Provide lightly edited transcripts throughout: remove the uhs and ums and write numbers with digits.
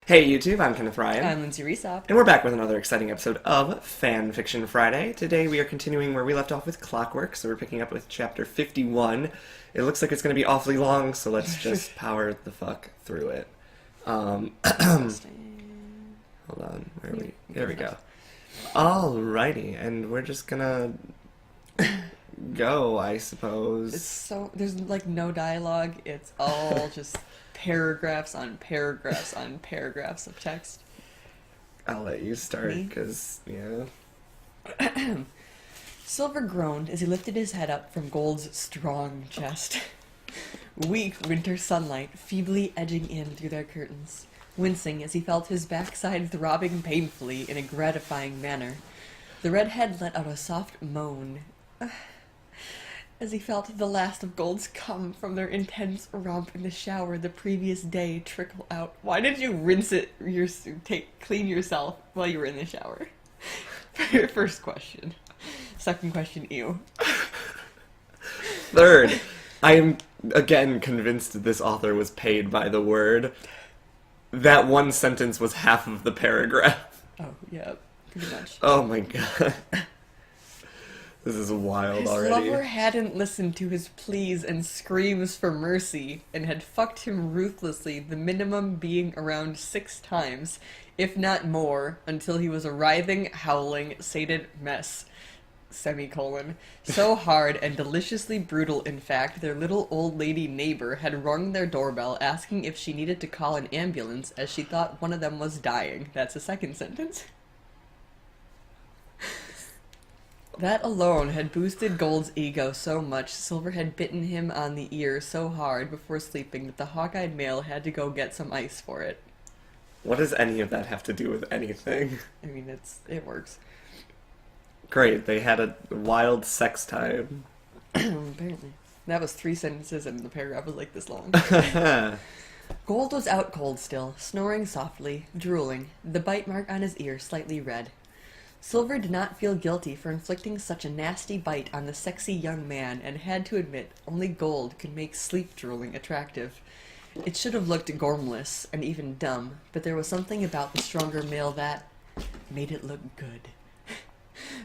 Hey YouTube, I'm Kenneth Ryan. I'm Lindsay Resop. And we're back with another exciting episode of Fanfiction Friday. Today we are continuing where we left off with Clockwork, so we're picking up with chapter 51. It looks like it's going to be awfully long, so let's just power the fuck through it. Hold on, where are we? There we go. Alrighty, and we're just gonna go, I suppose. There's like no dialogue, it's all just paragraphs on paragraphs on paragraphs of text. I'll let you start, because, yeah. Silver groaned as he lifted his head up from Gold's strong chest. Weak winter sunlight feebly edging in through their curtains, wincing as he felt his backside throbbing painfully in a gratifying manner. The redhead let out a soft moan as he felt the last of Gold's cum from their intense romp in the shower the previous day trickle out. Why did you clean yourself while you were in the shower? For your first question. Second question, ew. Third, I am again convinced this author was paid by the word. That one sentence was half of the paragraph. Oh, yeah, pretty much. Oh my god. This is wild already. His lover hadn't listened to his pleas and screams for mercy, and had fucked him ruthlessly, the minimum being around 6 times, if not more, until he was a writhing, howling, sated mess. Semicolon. So hard and deliciously brutal, in fact, their little old lady neighbor had rung their doorbell asking if she needed to call an ambulance as she thought one of them was dying. That's the second sentence. That alone had boosted Gold's ego so much Silver had bitten him on the ear so hard before sleeping that the hawk-eyed male had to go get some ice for it. What does any of that have to do with anything? I mean, it works. Great, they had a wild sex time. Apparently. That was 3 sentences and the paragraph was like this long. Gold was out cold still, snoring softly, drooling, the bite mark on his ear slightly red. Silver did not feel guilty for inflicting such a nasty bite on the sexy young man, and had to admit only Gold could make sleep drooling attractive. It should have looked gormless and even dumb, but there was something about the stronger male that made it look good.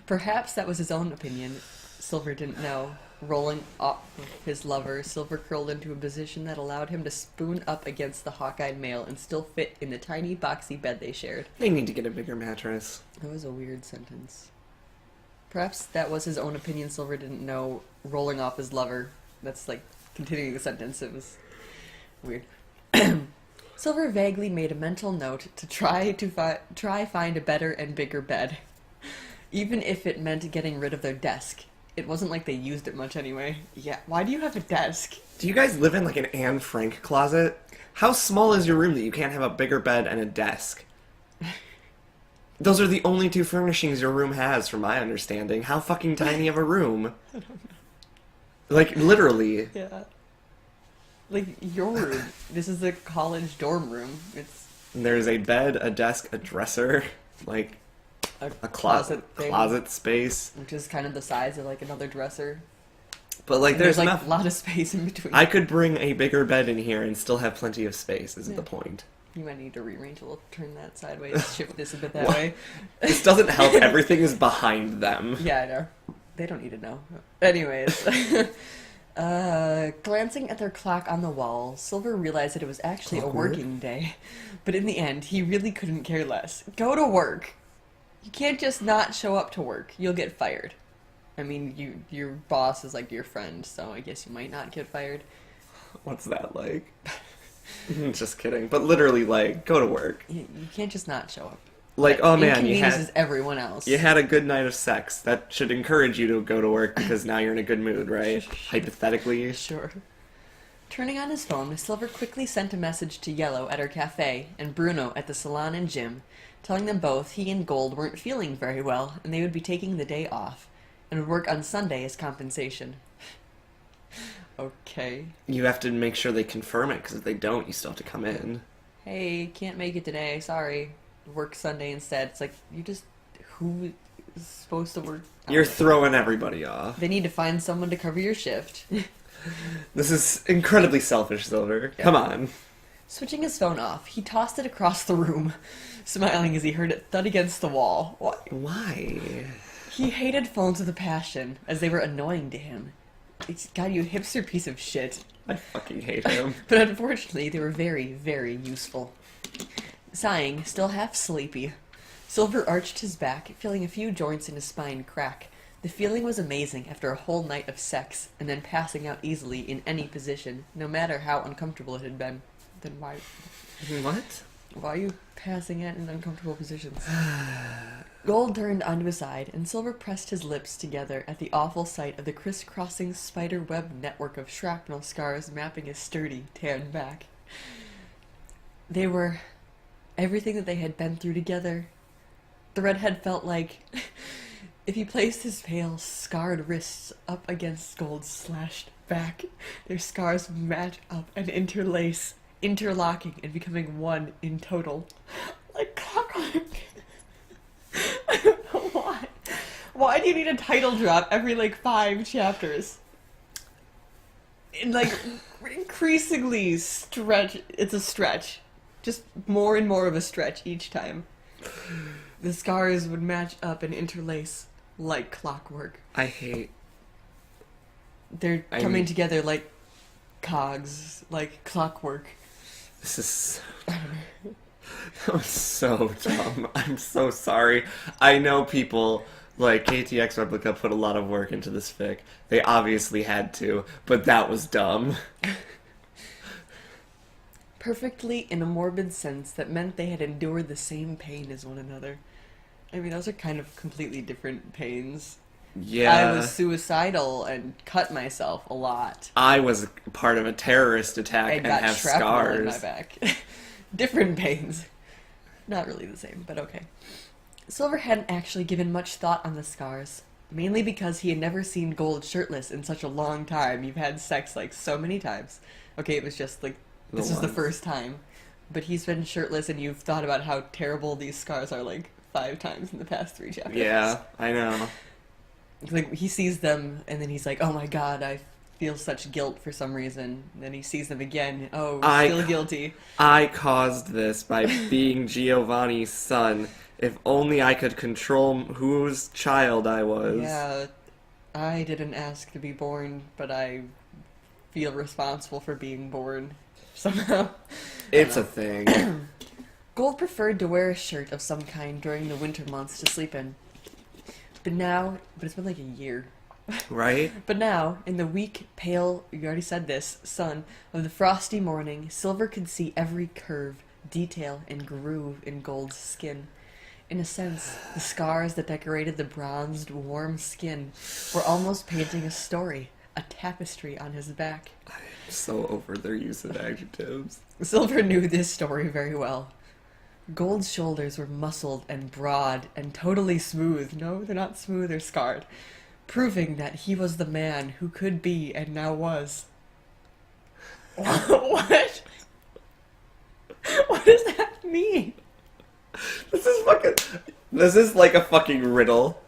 Perhaps that was his own opinion. Silver didn't know. Rolling off his lover, Silver curled into a position that allowed him to spoon up against the hawk-eyed male and still fit in the tiny boxy bed they shared. They need to get a bigger mattress. That was a weird sentence. Perhaps that was his own opinion. Silver didn't know. Rolling off his lover. That's like continuing the sentence. It was weird. Silver vaguely made a mental note to try find a better and bigger bed, even if it meant getting rid of their desk. It wasn't like they used it much anyway. Yeah, why do you have a desk? Do you guys live in like an Anne Frank closet? How small is your room that you can't have a bigger bed and a desk? Those are the only 2 furnishings your room has, from my understanding. How fucking tiny of a room? I don't know. Like, literally. Yeah. Like, your room. This is a college dorm room. There's a bed, a desk, a dresser, like a closet space, which is kind of the size of like another dresser. But like, there's like enough. A lot of space in between. I could bring a bigger bed in here and still have plenty of space. Is the point? You might need to rearrange a little, turn that sideways, shift this a bit that way. This doesn't help. Everything is behind them. Yeah, I know. They don't need to know. Anyways. Glancing at their clock on the wall, Silver realized that it was actually Clockwork? a working day. But in the end, he really couldn't care less. Go to work! You can't just not show up to work. You'll get fired. I mean, your boss is like your friend, so I guess you might not get fired. What's that like? Just kidding. But literally, like, go to work. You can't just not show up. Like, oh man, inconveniences everyone else. You had a good night of sex. That should encourage you to go to work because now you're in a good mood, right? Hypothetically. Sure. Turning on his phone, Silver quickly sent a message to Yellow at her cafe and Bruno at the salon and gym, telling them both he and Gold weren't feeling very well and they would be taking the day off and would work on Sunday as compensation. Okay. You have to make sure they confirm it, because if they don't, you still have to come in. Hey, can't make it today, sorry. Work Sunday instead. It's like, who is supposed to work? You're throwing everybody off. They need to find someone to cover your shift. This is incredibly selfish, Silver. Yeah. Come on. Switching his phone off, he tossed it across the room, smiling as he heard it thud against the wall. Why? He hated phones with a passion, as they were annoying to him. God, you hipster piece of shit. I fucking hate him. But unfortunately, they were very, very useful. Sighing, still half sleepy, Silver arched his back, feeling a few joints in his spine crack. The feeling was amazing after a whole night of sex, and then passing out easily in any position, no matter how uncomfortable it had been. Then why... What? Why are you passing out in uncomfortable positions? Gold turned onto his side, and Silver pressed his lips together at the awful sight of the crisscrossing spider web network of shrapnel scars mapping his sturdy, tan back. They were everything that they had been through together. The redhead felt like if he placed his pale, scarred wrists up against Gold's slashed back, their scars would match up and interlace, interlocking and becoming one in total. Like clockwork. I don't know why. Why do you need a title drop every, 5 chapters? And, increasingly stretch. It's a stretch. Just more and more of a stretch each time. The scars would match up and interlace like clockwork. They're coming together like cogs, like clockwork. This is... That was so dumb. I'm so sorry. I know people like KTX Replica put a lot of work into this fic. They obviously had to, but that was dumb. Perfectly in a morbid sense that meant they had endured the same pain as one another. I mean, those are kind of completely different pains. Yeah. I was suicidal and cut myself a lot. I was part of a terrorist attack and got have shrapnel scars in my back. Different pains. Not really the same, but okay. Silver hadn't actually given much thought on the scars, mainly because he had never seen Gold shirtless in such a long time. You've had sex so many times. Okay, it was just this is the first time. But he's been shirtless and you've thought about how terrible these scars are 5 times in the past 3 chapters. Yeah, I know. He sees them and then he's like, oh my god, I feel such guilt for some reason. And then he sees them again. Oh, still guilty. I caused this by being Giovanni's son. If only I could control whose child I was. Yeah, I didn't ask to be born, but I feel responsible for being born somehow. It's a thing. Gold preferred to wear a shirt of some kind during the winter months to sleep in. But it's been a year. Right? But now, in the weak, pale, you already said this, sun of the frosty morning, Silver could see every curve, detail, and groove in Gold's skin. In a sense, the scars that decorated the bronzed, warm skin were almost painting a story, a tapestry on his back. I'm so over their use of adjectives. Silver knew this story very well. Gold's shoulders were muscled and broad and totally smooth. No, they're not smooth, they're scarred. Proving that he was the man who could be and now was. What? What does that mean? This is like a fucking riddle.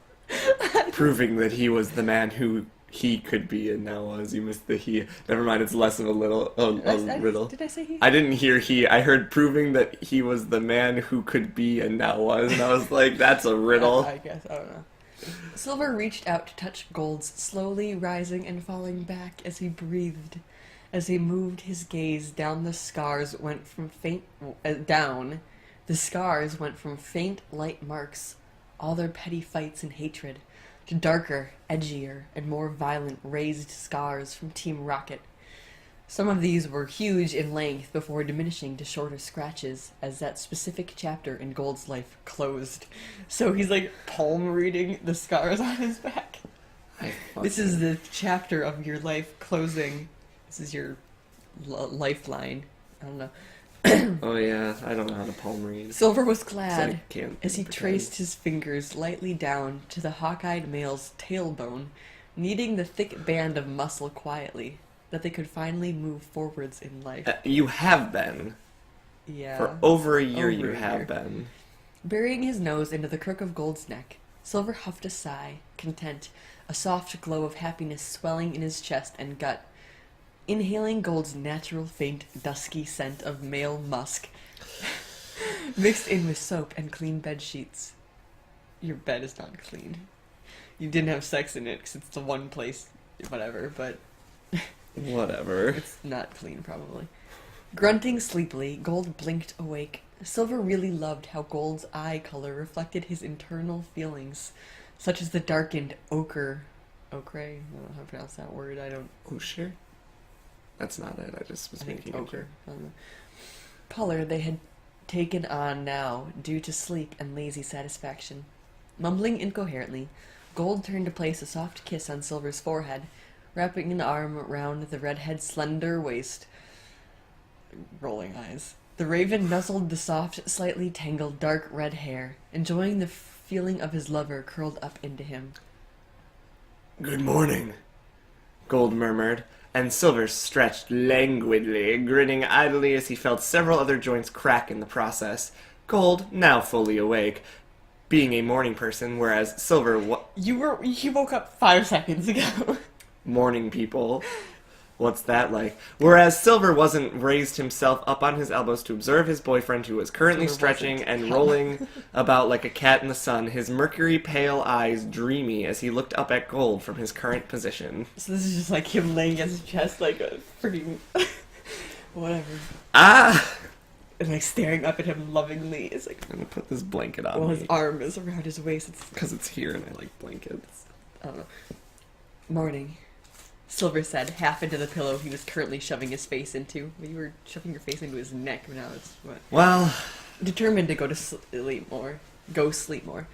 Proving that he was the man who he could be and now was. You missed the he. Never mind, it's less of a riddle. Did I say he? I didn't hear he. I heard proving that he was the man who could be and now was. And I was like, that's a riddle. I guess, I don't know. Silver reached out to touch Gold's slowly rising and falling back as he breathed. As he moved his gaze down, the scars went from faint light marks, all their petty fights and hatred, to darker, edgier, and more violent raised scars from Team Rocket. Some of these were huge in length before diminishing to shorter scratches as that specific chapter in Gold's life closed. So he's palm reading the scars on his back. This is the chapter of your life closing. This is your lifeline. I don't know. Oh yeah, I don't know how to palm read. Silver was glad as he pretend. traced his fingers lightly down to the hawk-eyed male's tailbone, kneading the thick band of muscle quietly, that they could finally move forwards in life. You have been. Yeah. For over a year you have been. Burying his nose into the crook of Gold's neck, Silver huffed a sigh, content, a soft glow of happiness swelling in his chest and gut. inhaling Gold's natural faint, dusky scent of male musk, mixed in with soap and clean bed sheets. Your bed is not clean. You didn't have sex in it because it's the one place, whatever, but Whatever. it's not clean, probably. Grunting sleepily, Gold blinked awake. Silver really loved how Gold's eye color reflected his internal feelings, such as the darkened ochre. Ochre? I don't know how to pronounce that word. I don't. Ochre? That's not it. I just was I think making it's ochre. it. I don't know. Color they had taken on now due to sleep and lazy satisfaction. Mumbling incoherently, Gold turned to place a soft kiss on Silver's forehead, wrapping an arm around the redhead's slender waist. Rolling eyes. The raven nuzzled the soft, slightly tangled dark red hair, enjoying the feeling of his lover curled up into him. Good morning, Gold murmured, and Silver stretched languidly, grinning idly as he felt several other joints crack in the process. Gold, now fully awake, being a morning person, whereas Silver You woke up 5 seconds ago. morning people. What's that like? Whereas Silver wasn't raised himself up on his elbows to observe his boyfriend, who was currently Silver stretching wasn't. and rolling about like a cat in the sun, his mercury pale eyes dreamy as he looked up at Gold from his current position. So this is just like him laying against his chest like a freaking whatever. Ah! And like staring up at him lovingly. It's like, I'm gonna put this blanket on well, me. his arm is around his waist. It's, Because it's here and I like blankets. I don't know. Morning, Silver said, half into the pillow he was currently shoving his face into. You were shoving your face into his neck, but now it's what? Well, Determined to go sleep more.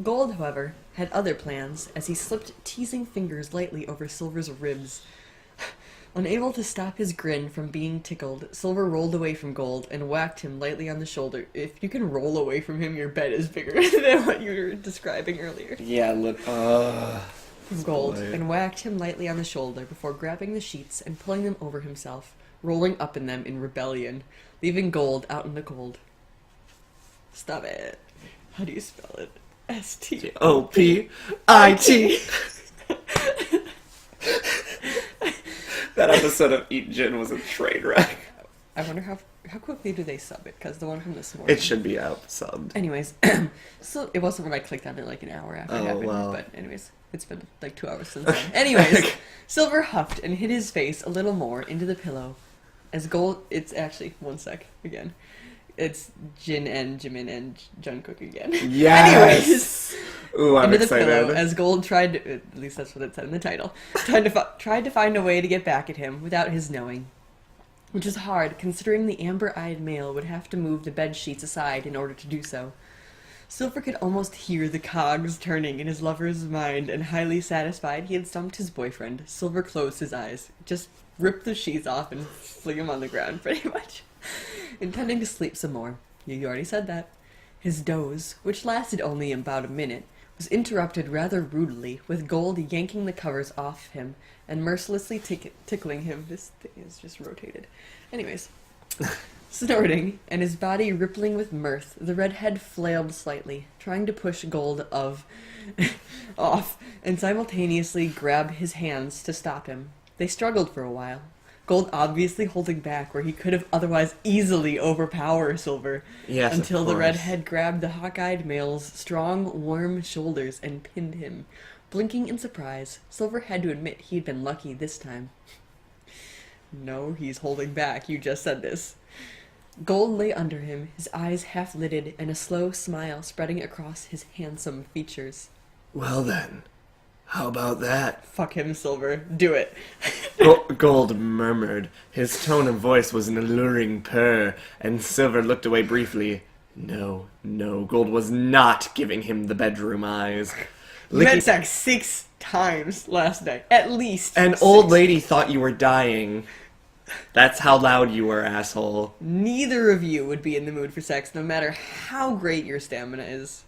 Gold, however, had other plans as he slipped teasing fingers lightly over Silver's ribs. Unable to stop his grin from being tickled, Silver rolled away from Gold and whacked him lightly on the shoulder. If you can roll away from him, your bed is bigger than what you were describing earlier. yeah, look, Gold, boy. and whacked him lightly on the shoulder before grabbing the sheets and pulling them over himself, rolling up in them in rebellion, leaving Gold out in the cold. Stop it. How do you spell it? Stopit. That episode of Eat Gin was a train wreck. I wonder how quickly do they sub it, because the one from this morning. It should be out subbed. Anyways, so it wasn't when I clicked on it like an hour after it happened, well. but anyways, it's been like 2 hours since then. Anyways, Silver huffed and hid his face a little more into the pillow as Gold, it's actually, one sec, again. It's Jimin and Jungkook again. Yes! Anyways, Ooh, I'm into the excited. pillow as Gold tried to, at least that's what it said in the title, tried to find a way to get back at him without his knowing. Which is hard, considering the amber-eyed male would have to move the bed sheets aside in order to do so. Silver could almost hear the cogs turning in his lover's mind, and highly satisfied he had stumped his boyfriend, Silver closed his eyes, just ripped the sheets off and fling him on the ground, pretty much. Intending to sleep some more. You already said that. His doze, which lasted only about a minute, was interrupted rather rudely, with Gold yanking the covers off him and mercilessly tickling him. This thing is just rotated. Anyways. Snorting, and his body rippling with mirth, the redhead flailed slightly, trying to push Gold off, and simultaneously grab his hands to stop him. They struggled for a while. Gold obviously holding back where he could have otherwise easily overpowered Silver. Yes, until of the course. redhead grabbed the hawk-eyed male's strong, warm shoulders and pinned him. Blinking in surprise, Silver had to admit he'd been lucky this time. No, he's holding back. You just said this. Gold lay under him, his eyes half-lidded and a slow smile spreading across his handsome features. Well then, how about that? Fuck him, Silver. Do it. Gold murmured. His tone of voice was an alluring purr, and Silver looked away briefly. No, Gold was not giving him the bedroom eyes. You had sex 6 times last night. At least. An 6. old lady thought you were dying. That's how loud you were, asshole. Neither of you would be in the mood for sex, no matter how great your stamina is.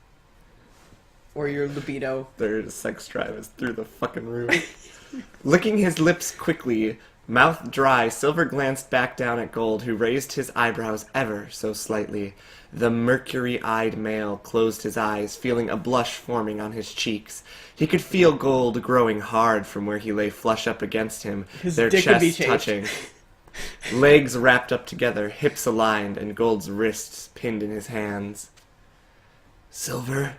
Or your libido. Their sex drive is through the fucking roof. Licking his lips quickly, Mouth dry, Silver glanced back down at Gold, who raised his eyebrows ever so slightly. The mercury-eyed male closed his eyes, feeling a blush forming on his cheeks. He could feel Gold growing hard from where he lay flush up against him, their chests touching. Legs wrapped up together, hips aligned, and Gold's wrists pinned in his hands. Silver?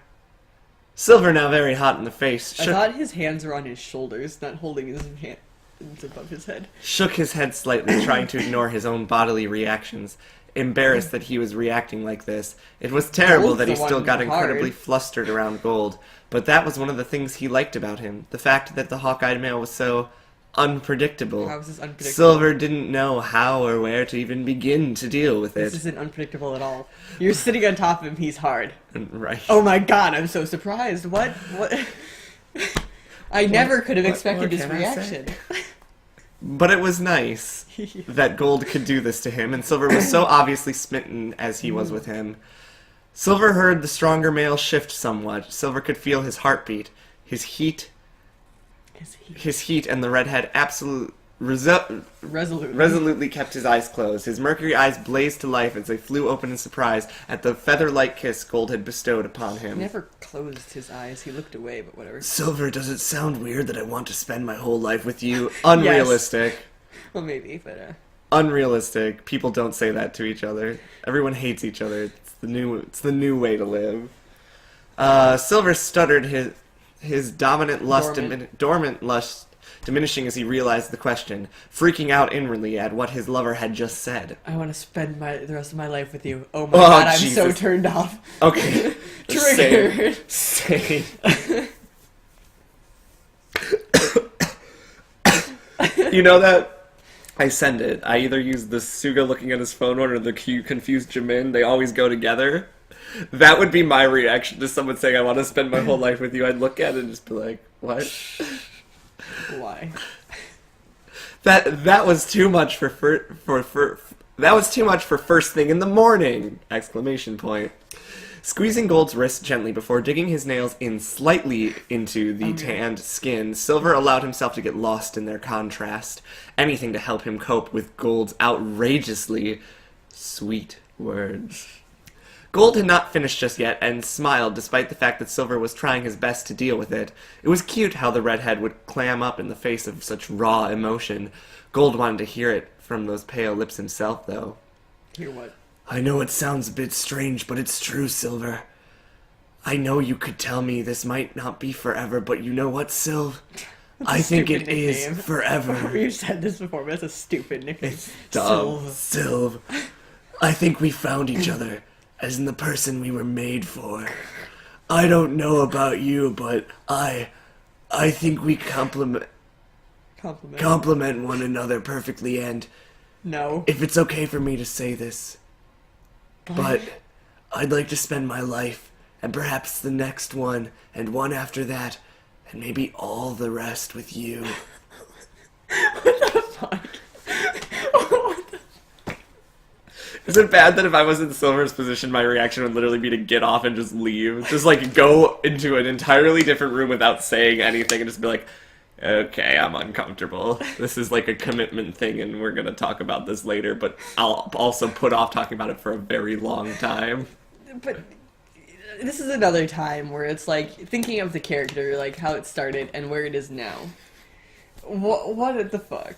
Silver, now very hot in the face, I thought his hands were on his shoulders, not holding his hands above his head. Shook his head slightly, trying to ignore his own bodily reactions. Embarrassed that he was reacting like this. It was terrible that he still got incredibly flustered around Gold, but that was one of the things he liked about him. The fact that the hawk-eyed male was so unpredictable. How is this unpredictable? Silver didn't know how or where to even begin to deal with it. This isn't unpredictable at all. You're sitting on top of him, he's hard. Right. Oh my god, I'm so surprised. What? I never could have expected this reaction. But it was nice that Gold could do this to him, and Silver was so obviously smitten as he was with him. Silver heard the stronger male shift somewhat. Silver could feel his heartbeat, his heat, and the redhead resolutely kept his eyes closed. His mercury eyes blazed to life as they flew open in surprise at the feather-like kiss Gold had bestowed upon him. He never closed his eyes. He looked away, but whatever. Silver, does it sound weird that I want to spend my whole life with you? Unrealistic. Yes. Well, maybe, but unrealistic. People don't say that to each other. Everyone hates each other. It's the new way to live. Silver stuttered, his dormant lust diminishing as he realized the question, freaking out inwardly at what his lover had just said. I want to spend the rest of my life with you. Oh my god, I'm so turned off. Okay. Triggered. Same. You know that? I send it. I either use the Suga looking at his phone or the confused Jimin. They always go together. That would be my reaction to someone saying, I want to spend my whole life with you. I'd look at it and just be like, what? Why? That was too much for that was too much for first thing in the morning! Exclamation point. Squeezing Gold's wrist gently before digging his nails in slightly into the tanned skin, Silver allowed himself to get lost in their contrast. Anything to help him cope with Gold's outrageously sweet words. Gold had not finished just yet, and smiled despite the fact that Silver was trying his best to deal with it. It was cute how the redhead would clam up in the face of such raw emotion. Gold wanted to hear it from those pale lips himself, though. Hear what? I know it sounds a bit strange, but it's true, Silver. I know you could tell me this might not be forever, but you know what, Silv? I think it is forever. We've said this before, but that's a stupid nickname. It's dumb. Silv. I think we found each other, as in the person we were made for. I don't know about you, but I think we complement one another perfectly, and no. If it's okay for me to say this, but I'd like to spend my life, and perhaps the next one, and one after that, and maybe all the rest with you. What the fuck? What the fuck? Is it bad that if I was in Silver's position, my reaction would literally be to get off and just leave? Just, like, go into an entirely different room without saying anything and just be like, okay, I'm uncomfortable. This is like a commitment thing and we're gonna talk about this later, but I'll also put off talking about it for a very long time. But this is another time where it's like, thinking of the character, like how it started and where it is now. What the fuck?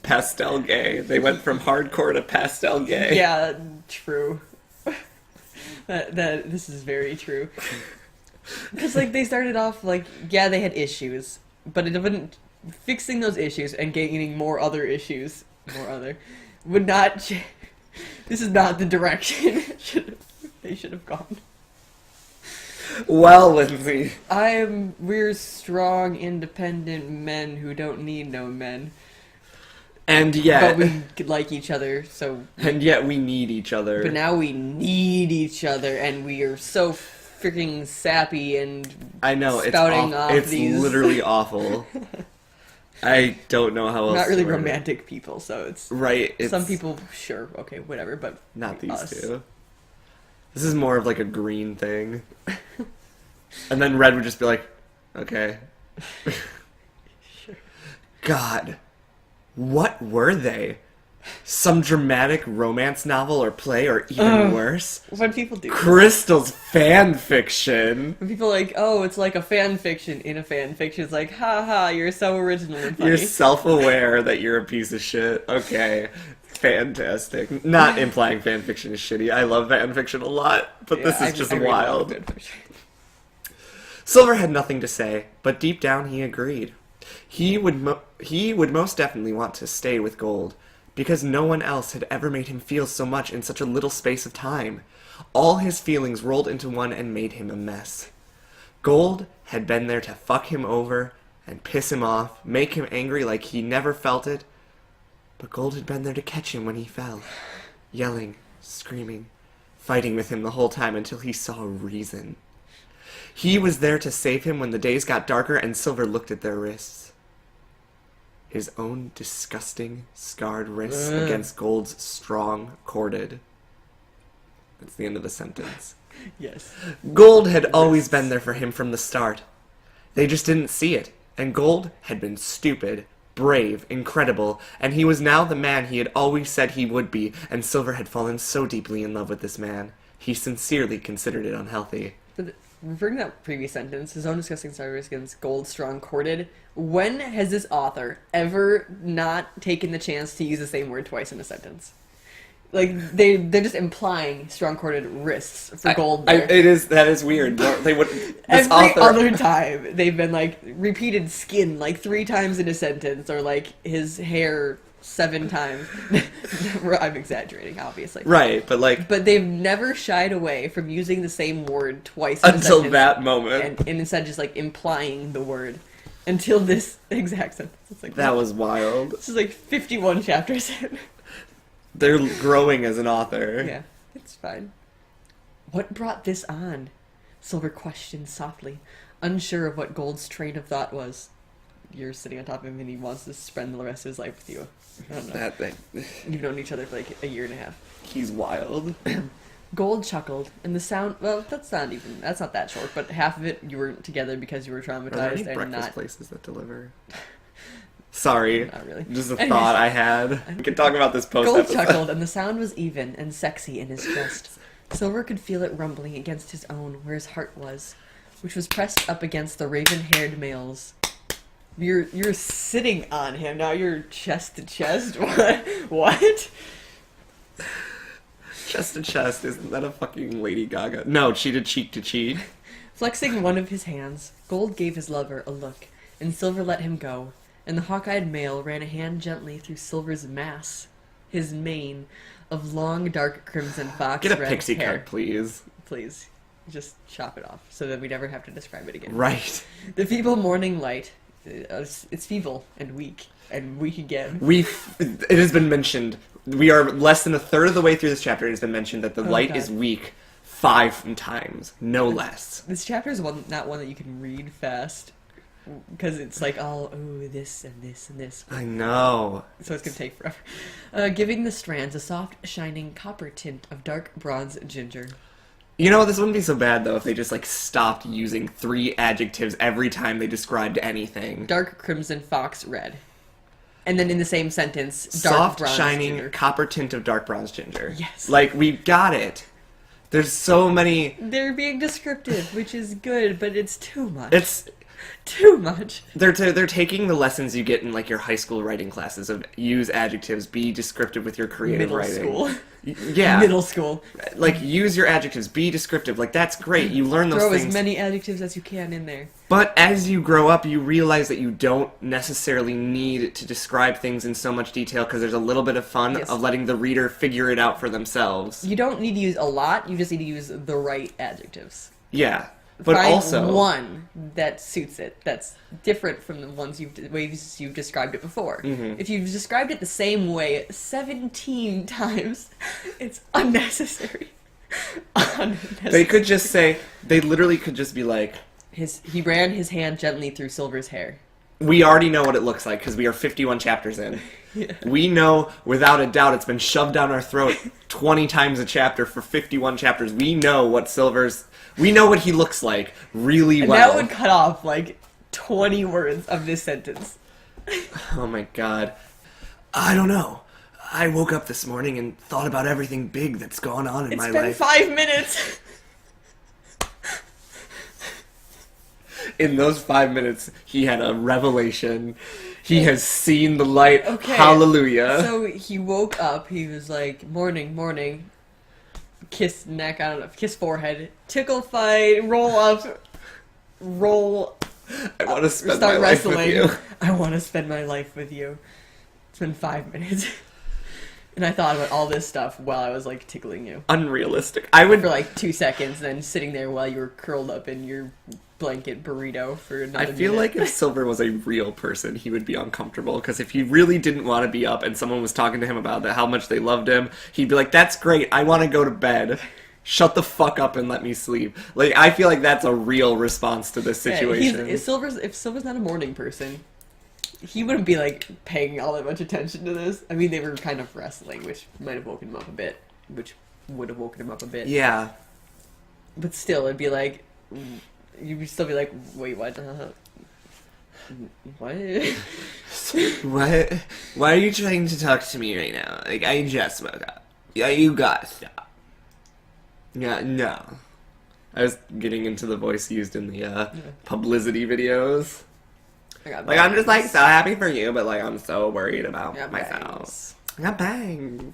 Pastel gay. They went from hardcore to pastel gay. Yeah, true. that this is very true. Because, like, they started off, like, yeah, they had issues, but it wouldn't... Fixing those issues and gaining more other issues, would not... This is not the direction they should have gone. Well, Lindsay. We're strong, independent men who don't need no men. And yet... But we like each other, so... And yet we need each other. But now we need each other, and we are so freaking sappy and I know, spouting off it's these... literally awful. I don't know how else not really to word romantic it. people, so it's... Right. It's some people, sure, okay, whatever, but... Not these us. two. This is more of like a green thing. And then red would just be like, okay. Sure. God. What were they? Some dramatic romance novel or play, or even worse? When people do Crystal's fan fiction. When people are like, oh, it's like a fan fiction in a fan fiction. It's like, haha, you're so original and funny. You're self-aware that you're a piece of shit. Okay. Fantastic. Not implying fan fiction is shitty. I love fan fiction a lot, but this is just wild. Really love Silver had nothing to say, but deep down he agreed. He would most definitely want to stay with Gold, because no one else had ever made him feel so much in such a little space of time. All his feelings rolled into one and made him a mess. Gold had been there to fuck him over and piss him off, make him angry like he never felt it, but Gold had been there to catch him when he fell, yelling, screaming, fighting with him the whole time until he saw reason. He was there to save him when the days got darker and Silver looked at their wrists. His own disgusting, scarred wrists against Gold's strong, corded. That's the end of the sentence. Yes. Gold had always been there for him from the start. They just didn't see it, and Gold had been stupid, brave, incredible, and he was now the man he had always said he would be, and Silver had fallen so deeply in love with this man. He sincerely considered it unhealthy. But referring to that previous sentence, his own disgusting service against Gold strong corded, when has this author ever not taken the chance to use the same word twice in a sentence? Like, they're just implying strong corded wrists for Gold there. That is weird. They would Every other time they've been like repeated skin like 3 times in a sentence, or like his hair 7 times. I'm exaggerating, obviously. Right, but they've never shied away from using the same word twice in until a sentence, that moment, and instead just like implying the word until this exact sentence. It's like that was wild. This is like 51 chapters in. They're growing as an author. Yeah, it's fine. What brought this on? Silver questioned softly, unsure of what Gold's train of thought was. You're sitting on top of him and he wants to spend the rest of his life with you. I don't know. That thing. You've known each other for like a year and a half. He's wild. Gold chuckled, and the sound, well, that's not that short, but half of it you were together because you were traumatized. Are there any and breakfast not places that deliver? Sorry. Not really. Just a thought I had. We can talk about this post Gold episode. chuckled, and the sound was even and sexy in his chest. Silver could feel it rumbling against his own, where his heart was, which was pressed up against the raven-haired male's. You're sitting on him, now you're chest to chest? What? Chest to chest, isn't that a fucking Lady Gaga? No, she did cheek to cheek. Flexing one of his hands, Gold gave his lover a look, and Silver let him go, and the hawk-eyed male ran a hand gently through Silver's mass, his mane of long, dark crimson fox Get a red pixie hair. cut, please. Please, just chop it off, so that we never have to describe it again. Right. The feeble morning light, it's feeble and weak again. It has been mentioned, we are less than a third of the way through this chapter, it has been mentioned that the light God. is weak 5 times, no less. This chapter is not one that you can read fast, because it's like all, this and this and this. I know. So it's going to take forever. Giving the strands a soft, shining copper tint of dark bronze ginger. You know, this wouldn't be so bad, though, if they just, stopped using 3 adjectives every time they described anything. Dark crimson fox red. And then in the same sentence, dark soft, bronze shining, ginger. copper tint of dark bronze ginger. Yes. We got it. There's so many... They're being descriptive, which is good, but it's too much. It's... too much. They're taking the lessons you get in your high school writing classes of use adjectives, be descriptive with your creative writing. Middle school. Yeah. Middle school. Use your adjectives, be descriptive. That's great. You learn those Throw things. as many adjectives as you can in there. But as you grow up, you realize that you don't necessarily need to describe things in so much detail because there's a little bit of fun of letting the reader figure it out for themselves. You don't need to use a lot, you just need to use the right adjectives. Yeah. But Find also one that suits it, that's different from the ways you've described it before. Mm-hmm. If you've described it the same way 17 times, it's unnecessary. They could just say, they literally could just be like... He ran his hand gently through Silver's hair. We already know what it looks like because we are 51 chapters in. Yeah. We know, without a doubt, it's been shoved down our throat 20 times a chapter for 51 chapters. We know what he looks like really well. And that would cut off 20 words of this sentence. Oh my god. I don't know. I woke up this morning and thought about everything big that's gone on in my life. It's been 5 minutes! In those 5 minutes, he had a revelation. He has seen the light. Okay. Hallelujah. So he woke up, he was like, morning, morning. Kiss neck, I don't know, kiss forehead, tickle fight, roll up, roll. I want to spend Start my wrestling. life with you. I want to spend my life with you. It's been 5 minutes. And I thought about all this stuff while I was like tickling you. Unrealistic. I would For like 2 seconds, then sitting there while you were curled up in your blanket burrito for another I feel minute. like if Silver was a real person, he would be uncomfortable. Because if he really didn't want to be up and someone was talking to him about how much they loved him, he'd be like, that's great, I want to go to bed. Shut the fuck up and let me sleep. Like, I feel like that's a real response to this situation. If Silver's not a morning person, he wouldn't be like paying all that much attention to this. I mean, they were kind of wrestling, which might have woken him up a bit. Which would have woken him up a bit. Yeah. But still, it'd be like... You'd still be like, wait, what? What? What? Why are you trying to talk to me right now? Like, I just woke up. Yeah, you gotta stop. Yeah, no. I was getting into the voice used in the publicity videos. Like, I'm just, like, so happy for you, but, like, I'm so worried about myself. I got bangs.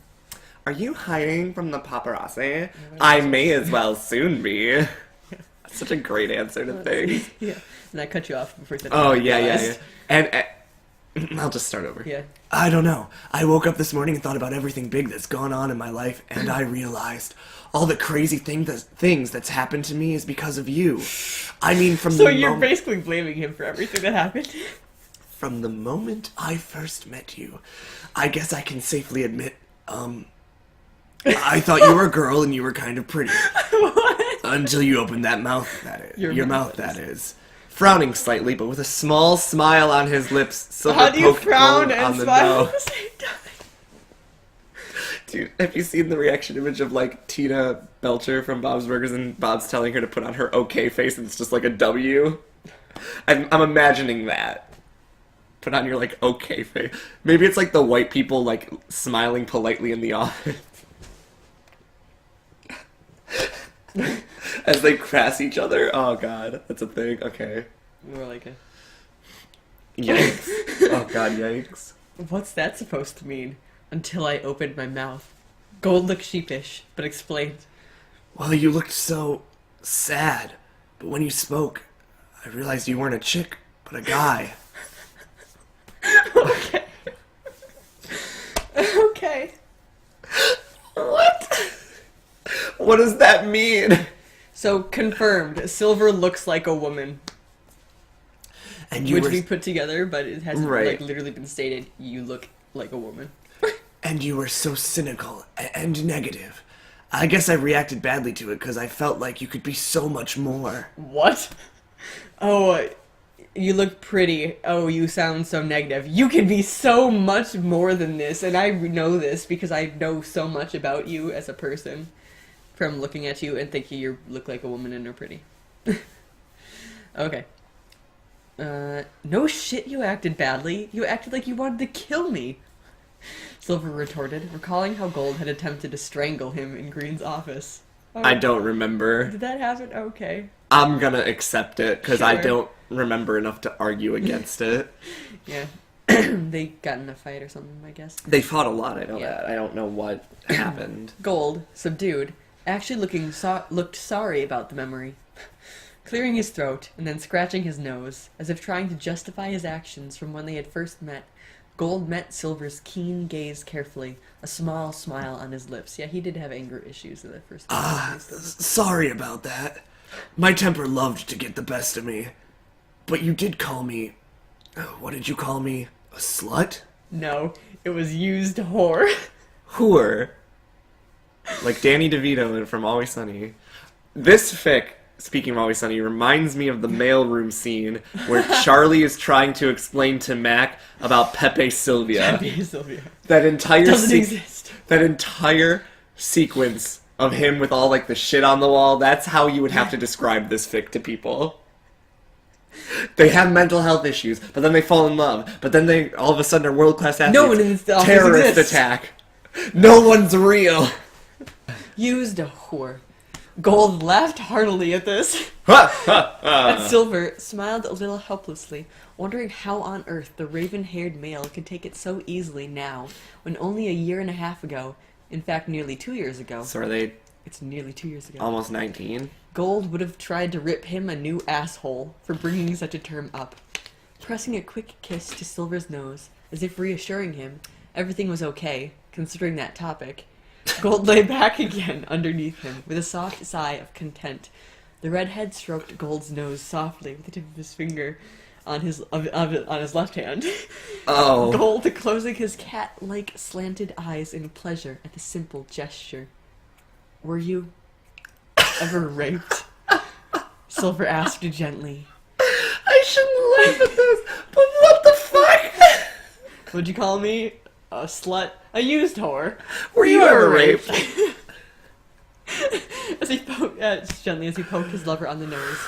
Are you hiding from the paparazzi? I may as well soon be. That's such a great answer to things. Yeah. And I cut you off before you said Oh, yeah. And I'll just start over. Yeah. I don't know. I woke up this morning and thought about everything big that's gone on in my life, and I realized all the crazy things that's happened to me is because of you. I mean, So you're basically blaming him for everything that happened? From the moment I first met you, I guess I can safely admit, I thought you were a girl and you were kind of pretty. What? Until you opened that mouth, that is. Your mouth, that is. Frowning slightly, but with a small smile on his lips, Silver How do you poked frown Gold and on the smile nose. at the same time? Dude, have you seen the reaction image of, like, Tina Belcher from Bob's Burgers and Bob's telling her to put on her okay face and it's just like a W? I'm imagining that. Put on your, like, okay face. Maybe it's like the white people, like, smiling politely in the office. As they crass each other. Oh, God. That's a thing. Okay. More like a... Yikes. Oh, God, yikes. What's that supposed to mean? Until I opened my mouth. Gold looked sheepish, but explained. Well, you looked so sad. But when you spoke, I realized you weren't a chick, but a guy. Okay. Okay. What? What does that mean? So, confirmed. Silver looks like a woman. And you Which were... we put together, but it hasn't Right. like literally been stated. You look like a woman. And you were so cynical and negative. I guess I reacted badly to it because I felt like you could be so much more. What? Oh, you look pretty. Oh, you sound so negative. You can be so much more than this, and I know this because I know so much about you as a person from looking at you and thinking you look like a woman and are pretty. Okay. No shit, you acted badly. You acted like you wanted to kill me. Silver retorted, recalling how Gold had attempted to strangle him in Green's office. Oh, I don't remember. Did that happen? Okay. I'm gonna accept it because I Sure. don't remember enough to argue against it. Yeah. They got in a fight or something, I guess. They fought a lot, I know Yeah. that. I don't know what happened. Gold, subdued, actually looked sorry about the memory. Clearing his throat and then scratching his nose, as if trying to justify his actions from when they had first met, Gold met Silver's keen gaze carefully, a small smile on his lips. Yeah, he did have anger issues at that first time. Sorry about that. My temper loved to get the best of me. But you did call me... what did you call me? A slut? No, it was used whore. Whore. Like Danny DeVito from Always Sunny. This fic, speaking of Always Sunny, reminds me of the mailroom scene where Charlie is trying to explain to Mac about Pepe Sylvia. Pepe Sylvia. That entire Doesn't exist. That entire sequence of him with all like the shit on the wall, that's how you would have to describe this fic to people. They have mental health issues, but then they fall in love. But then they all of a sudden are world-class athletes. No one in this office terrorist exists. attack. No one's real. Used a whore. Gold laughed heartily at this. And Silver smiled a little helplessly, wondering how on earth the raven-haired male could take it so easily now, when only a year and a half ago, in fact nearly 2 years ago. So are they It's nearly 2 years ago. almost 19? Gold would have tried to rip him a new asshole for bringing such a term up. Pressing a quick kiss to Silver's nose, as if reassuring him everything was okay, considering that topic, Gold lay back again underneath him with a soft sigh of content. The redhead stroked Gold's nose softly with the tip of his finger on his left hand. Oh. Gold closing his cat-like slanted eyes in pleasure at the simple gesture. Were you ever raped? Silver asked gently. I shouldn't laugh at this, but what the fuck? Would you call me a slut? A used whore? Were you ever raped? As he gently as he poked his lover on the nose.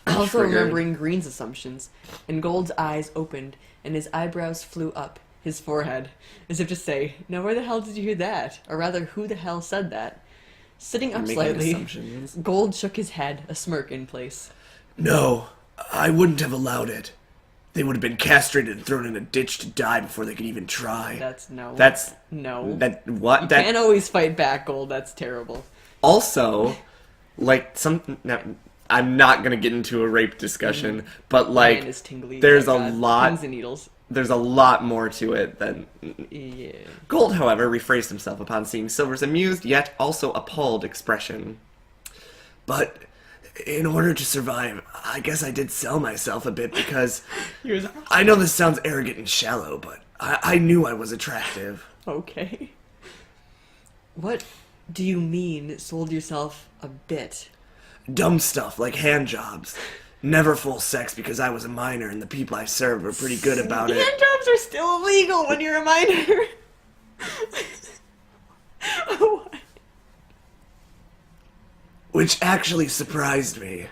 Also Triggered. remembering Green's assumptions, and Gold's eyes opened, and his eyebrows flew up his forehead, as if to say, now where the hell did you hear that? Or rather, who the hell said that? Sitting up Making slightly, assumptions. Gold shook his head, a smirk in place. No, I wouldn't have allowed it. They would have been castrated and thrown in a ditch to die before they could even try. That's no. That's no. that what You that can't always fight back, Gold. That's terrible. also like some. Now, I'm not gonna get into a rape discussion, but Mine like is tingly. there's Oh a God. lot. Pins and needles. There's a lot more to it than. Yeah. Gold, however, rephrased himself upon seeing Silver's amused yet also appalled expression. But in order to survive, I guess I did sell myself a bit because He was I know this sounds arrogant and shallow, but I knew I was attractive. okay. What do you mean, sold yourself a bit? Dumb stuff like hand jobs. Never full sex because I was a minor and the people I served were pretty good about it. Hand jobs are still illegal when you're a minor. What? Which actually surprised me.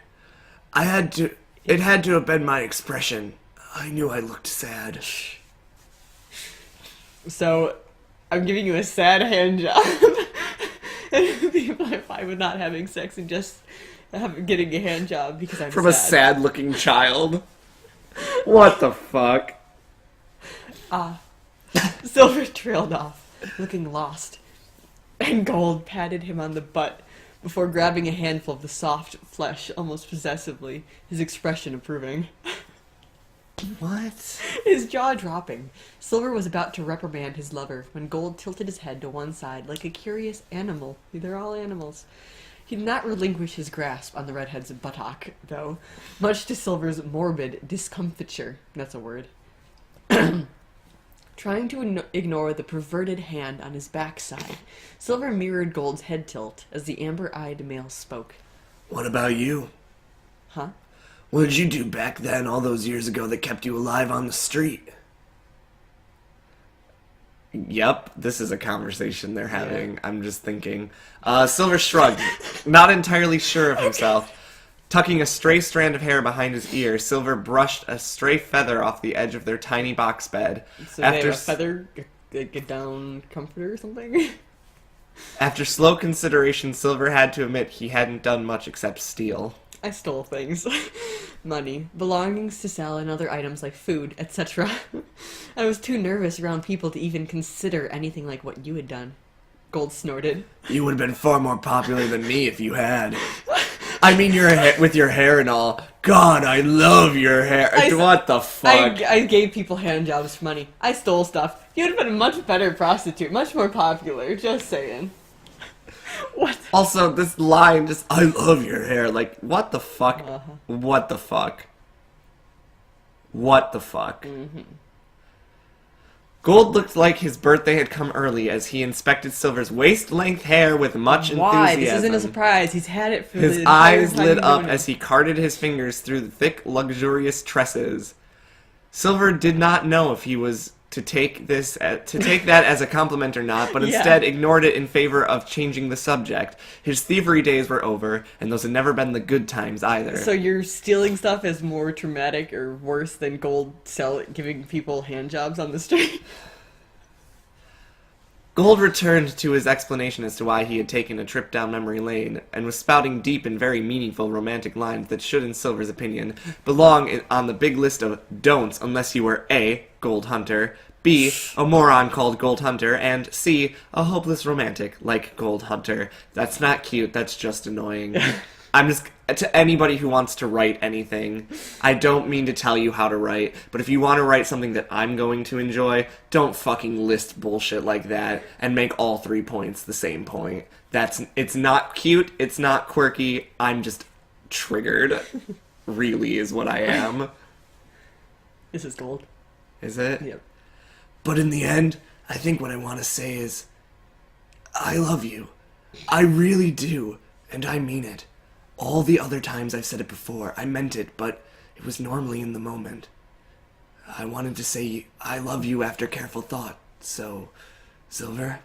It had to have been my expression. I knew I looked sad. So, I'm giving you a sad hand job. And it would be fine with not having sex and just getting a hand job because I'm From a sad-looking child. What the fuck? Silver trailed off, looking lost, and Gold patted him on the butt before grabbing a handful of the soft flesh almost possessively, his expression approving. What? His jaw dropping, Silver was about to reprimand his lover when Gold tilted his head to one side like a curious animal. They're all animals. He did not relinquish his grasp on the redhead's buttock, though, much to Silver's morbid discomfiture. That's a word. Trying to ignore the perverted hand on his backside, Silver mirrored Gold's head tilt as the amber-eyed male spoke. What about you? Huh? What did you do back then, all those years ago, that kept you alive on the street? Yep, this is a conversation they're having. I'm just thinking. Silver shrugged, not entirely sure of himself. Tucking a stray strand of hair behind his ear, Silver brushed a stray feather off the edge of their tiny box bed. So they have a feather, get down comforter or something? After slow consideration, Silver had to admit he hadn't done much except steal. I stole things. Money, belongings to sell, and other items like food, etc. I was too nervous around people to even consider anything like what you had done. Gold snorted. You would have been far more popular than me if you had. I mean, with your hair and all. God, I love your hair. What the fuck? I gave people hand jobs for money. I stole stuff. You would have been a much better prostitute, much more popular, just saying. What? Also, this line just, I love your hair. Like, what the fuck? Uh-huh. What the fuck? What the fuck? Mm-hmm. Gold looked like his birthday had come early as he inspected Silver's waist-length hair with much Why? enthusiasm. This isn't a surprise. He's had it for His the entire eyes time lit he's up doing it. as he carted his fingers through the thick, luxurious tresses. Silver did not know if he was to take that as a compliment or not, but Yeah. instead ignored it in favor of changing the subject. His thievery days were over, and those had never been the good times either. So your stealing stuff is more traumatic or worse than Gold giving people hand jobs on the street? Gold returned to his explanation as to why he had taken a trip down memory lane, and was spouting deep and very meaningful romantic lines that should, in Silver's opinion, belong on the big list of don'ts unless you were A, Gold Hunter, B, a moron called Gold Hunter, and C, a hopeless romantic like Gold Hunter. That's not cute, that's just annoying. I'm just, to anybody who wants to write anything, I don't mean to tell you how to write, but if you want to write something that I'm going to enjoy, don't fucking list bullshit like that and make all 3 points the same point. It's not cute, it's not quirky, I'm just triggered. Really is what I am. This is Gold. Is it? Yep. But in the end, I think what I want to say is, I love you. I really do, and I mean it. All the other times I've said it before, I meant it, but it was normally in the moment. I wanted to say I love you after careful thought, so, Silver,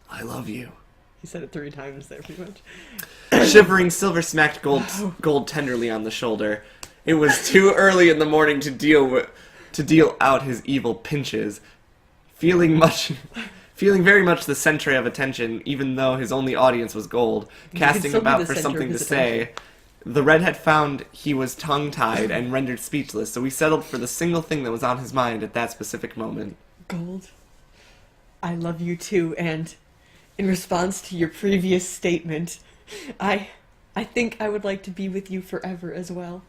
I love you. He said it 3 times there, pretty much. Shivering, Silver smacked Gold tenderly on the shoulder. It was too early in the morning to deal out his evil pinches. Feeling very much the center of attention, even though his only audience was Gold, casting still be about the for center something of to his say. The redhead found he was tongue-tied and rendered speechless, so he settled for the single thing that was on his mind at that specific moment. Gold, I love you too, and in response to your previous statement, I think I would like to be with you forever as well.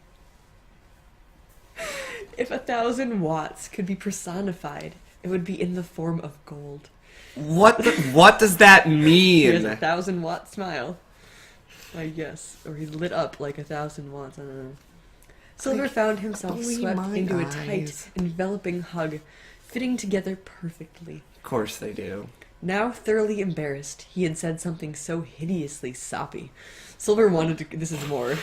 If 1,000 watts could be personified, it would be in the form of gold. What does that mean? Here's a 1,000-watt smile, I guess. Or he's lit up like 1,000 watts, I don't know. Silver found himself only swept my into a eyes. tight, enveloping hug, fitting together perfectly. Of course they do. Now thoroughly embarrassed, he had said something so hideously soppy. Silver wanted to... This is more.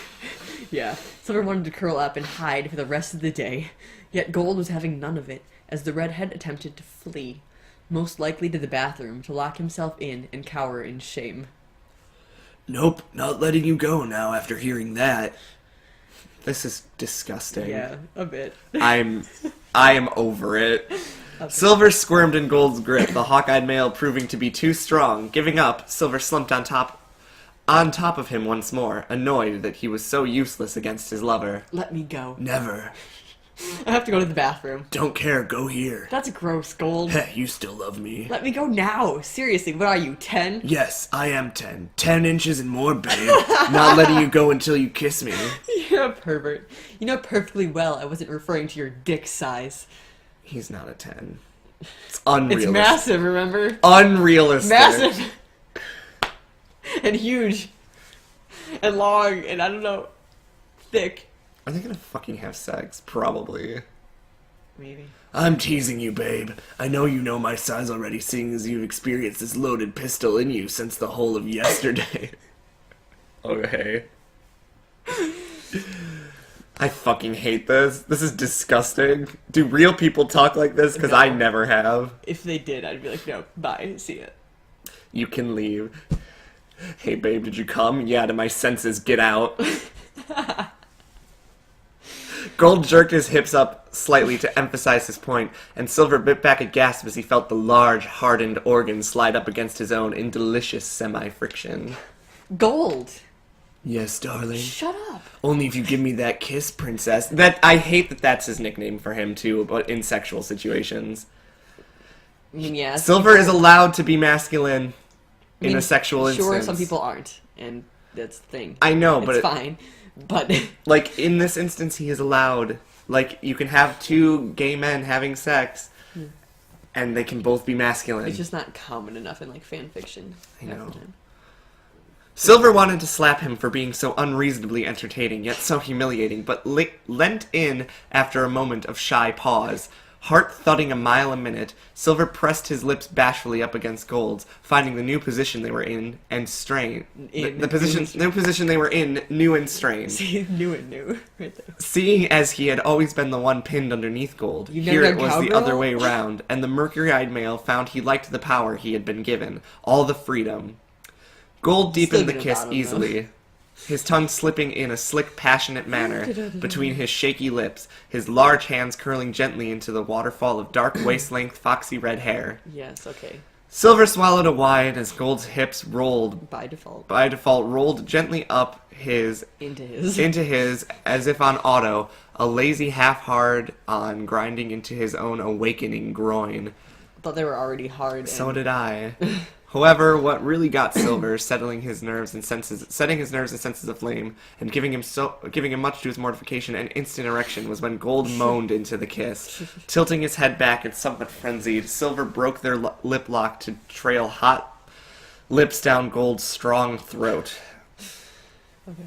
Yeah. Silver wanted to curl up and hide for the rest of the day. Yet Gold was having none of it, as the redhead attempted to flee, most likely to the bathroom, to lock himself in and cower in shame. Nope, not letting you go now after hearing that. This is disgusting. Yeah, a bit. I am over it. Silver squirmed in Gold's grip, the hawk-eyed male proving to be too strong. Giving up, Silver slumped on top of him once more, annoyed that he was so useless against his lover. Let me go. Never. I have to go to the bathroom. Don't care, go here. That's gross, Gold. Heh, you still love me. Let me go now. Seriously, what are you, 10? Yes, I am 10. 10 inches and more, babe. Not letting you go until you kiss me. You're a pervert. You know perfectly well I wasn't referring to your dick size. He's not a 10. It's unrealistic. It's massive, remember? Unrealistic. Massive. And huge. And long, and I don't know, thick. Are they gonna fucking have sex? Probably. Maybe. I'm teasing you, babe. I know you know my size already, seeing as you've experienced this loaded pistol in you since the whole of yesterday. Okay. I fucking hate this. This is disgusting. Do real people talk like this? Because No. I never have. If they did, I'd be like, no, bye, see ya. You can leave. Hey babe, did you come? Yeah, to my senses, get out. Gold jerked his hips up slightly to emphasize his point, and Silver bit back a gasp as he felt the large, hardened organ slide up against his own in delicious semi-friction. Gold! Yes, darling. Shut up! Only if you give me that kiss, princess. That I hate that that's his nickname for him too, but in sexual situations. I mean, yeah. Silver is allowed to be masculine I mean, in a sexual instance. Sure, some people aren't, and that's the thing. I know, but it's fine. But like in this instance, he is allowed. Like you can have two gay men having sex, and they can both be masculine. it's just not common enough in like fan fiction. I half know. the time. Silver wanted to slap him for being so unreasonably entertaining, yet so humiliating, but leant in after a moment of shy pause, Heart thudding a mile a minute, Silver pressed his lips bashfully up against Gold's, finding the new position they were in and strained. The new position they were in, new and strained. See, new, right there. Seeing as he had always been the one pinned underneath Gold, You here never it was had the cowgirl? other way round, and the mercury-eyed male found he liked the power he had been given, all the freedom. Gold deepened the gonna kiss bottom, though. easily, his tongue slipping in a slick, passionate manner between his shaky lips, his large hands curling gently into the waterfall of dark waist-length foxy red hair. Yes, okay. Silver swallowed a wine as Gold's hips rolled, By default. rolled gently up his Into his. into his as if on auto, a lazy half-hard on grinding into his own awakening groin. Thought they were already hard. So and... did I. However, what really got Silver, setting his nerves and senses aflame, and giving him much to his mortification and instant erection, was when Gold moaned into the kiss. Tilting his head back and somewhat frenzied, Silver broke their lip lock to trail hot lips down Gold's strong throat. Okay.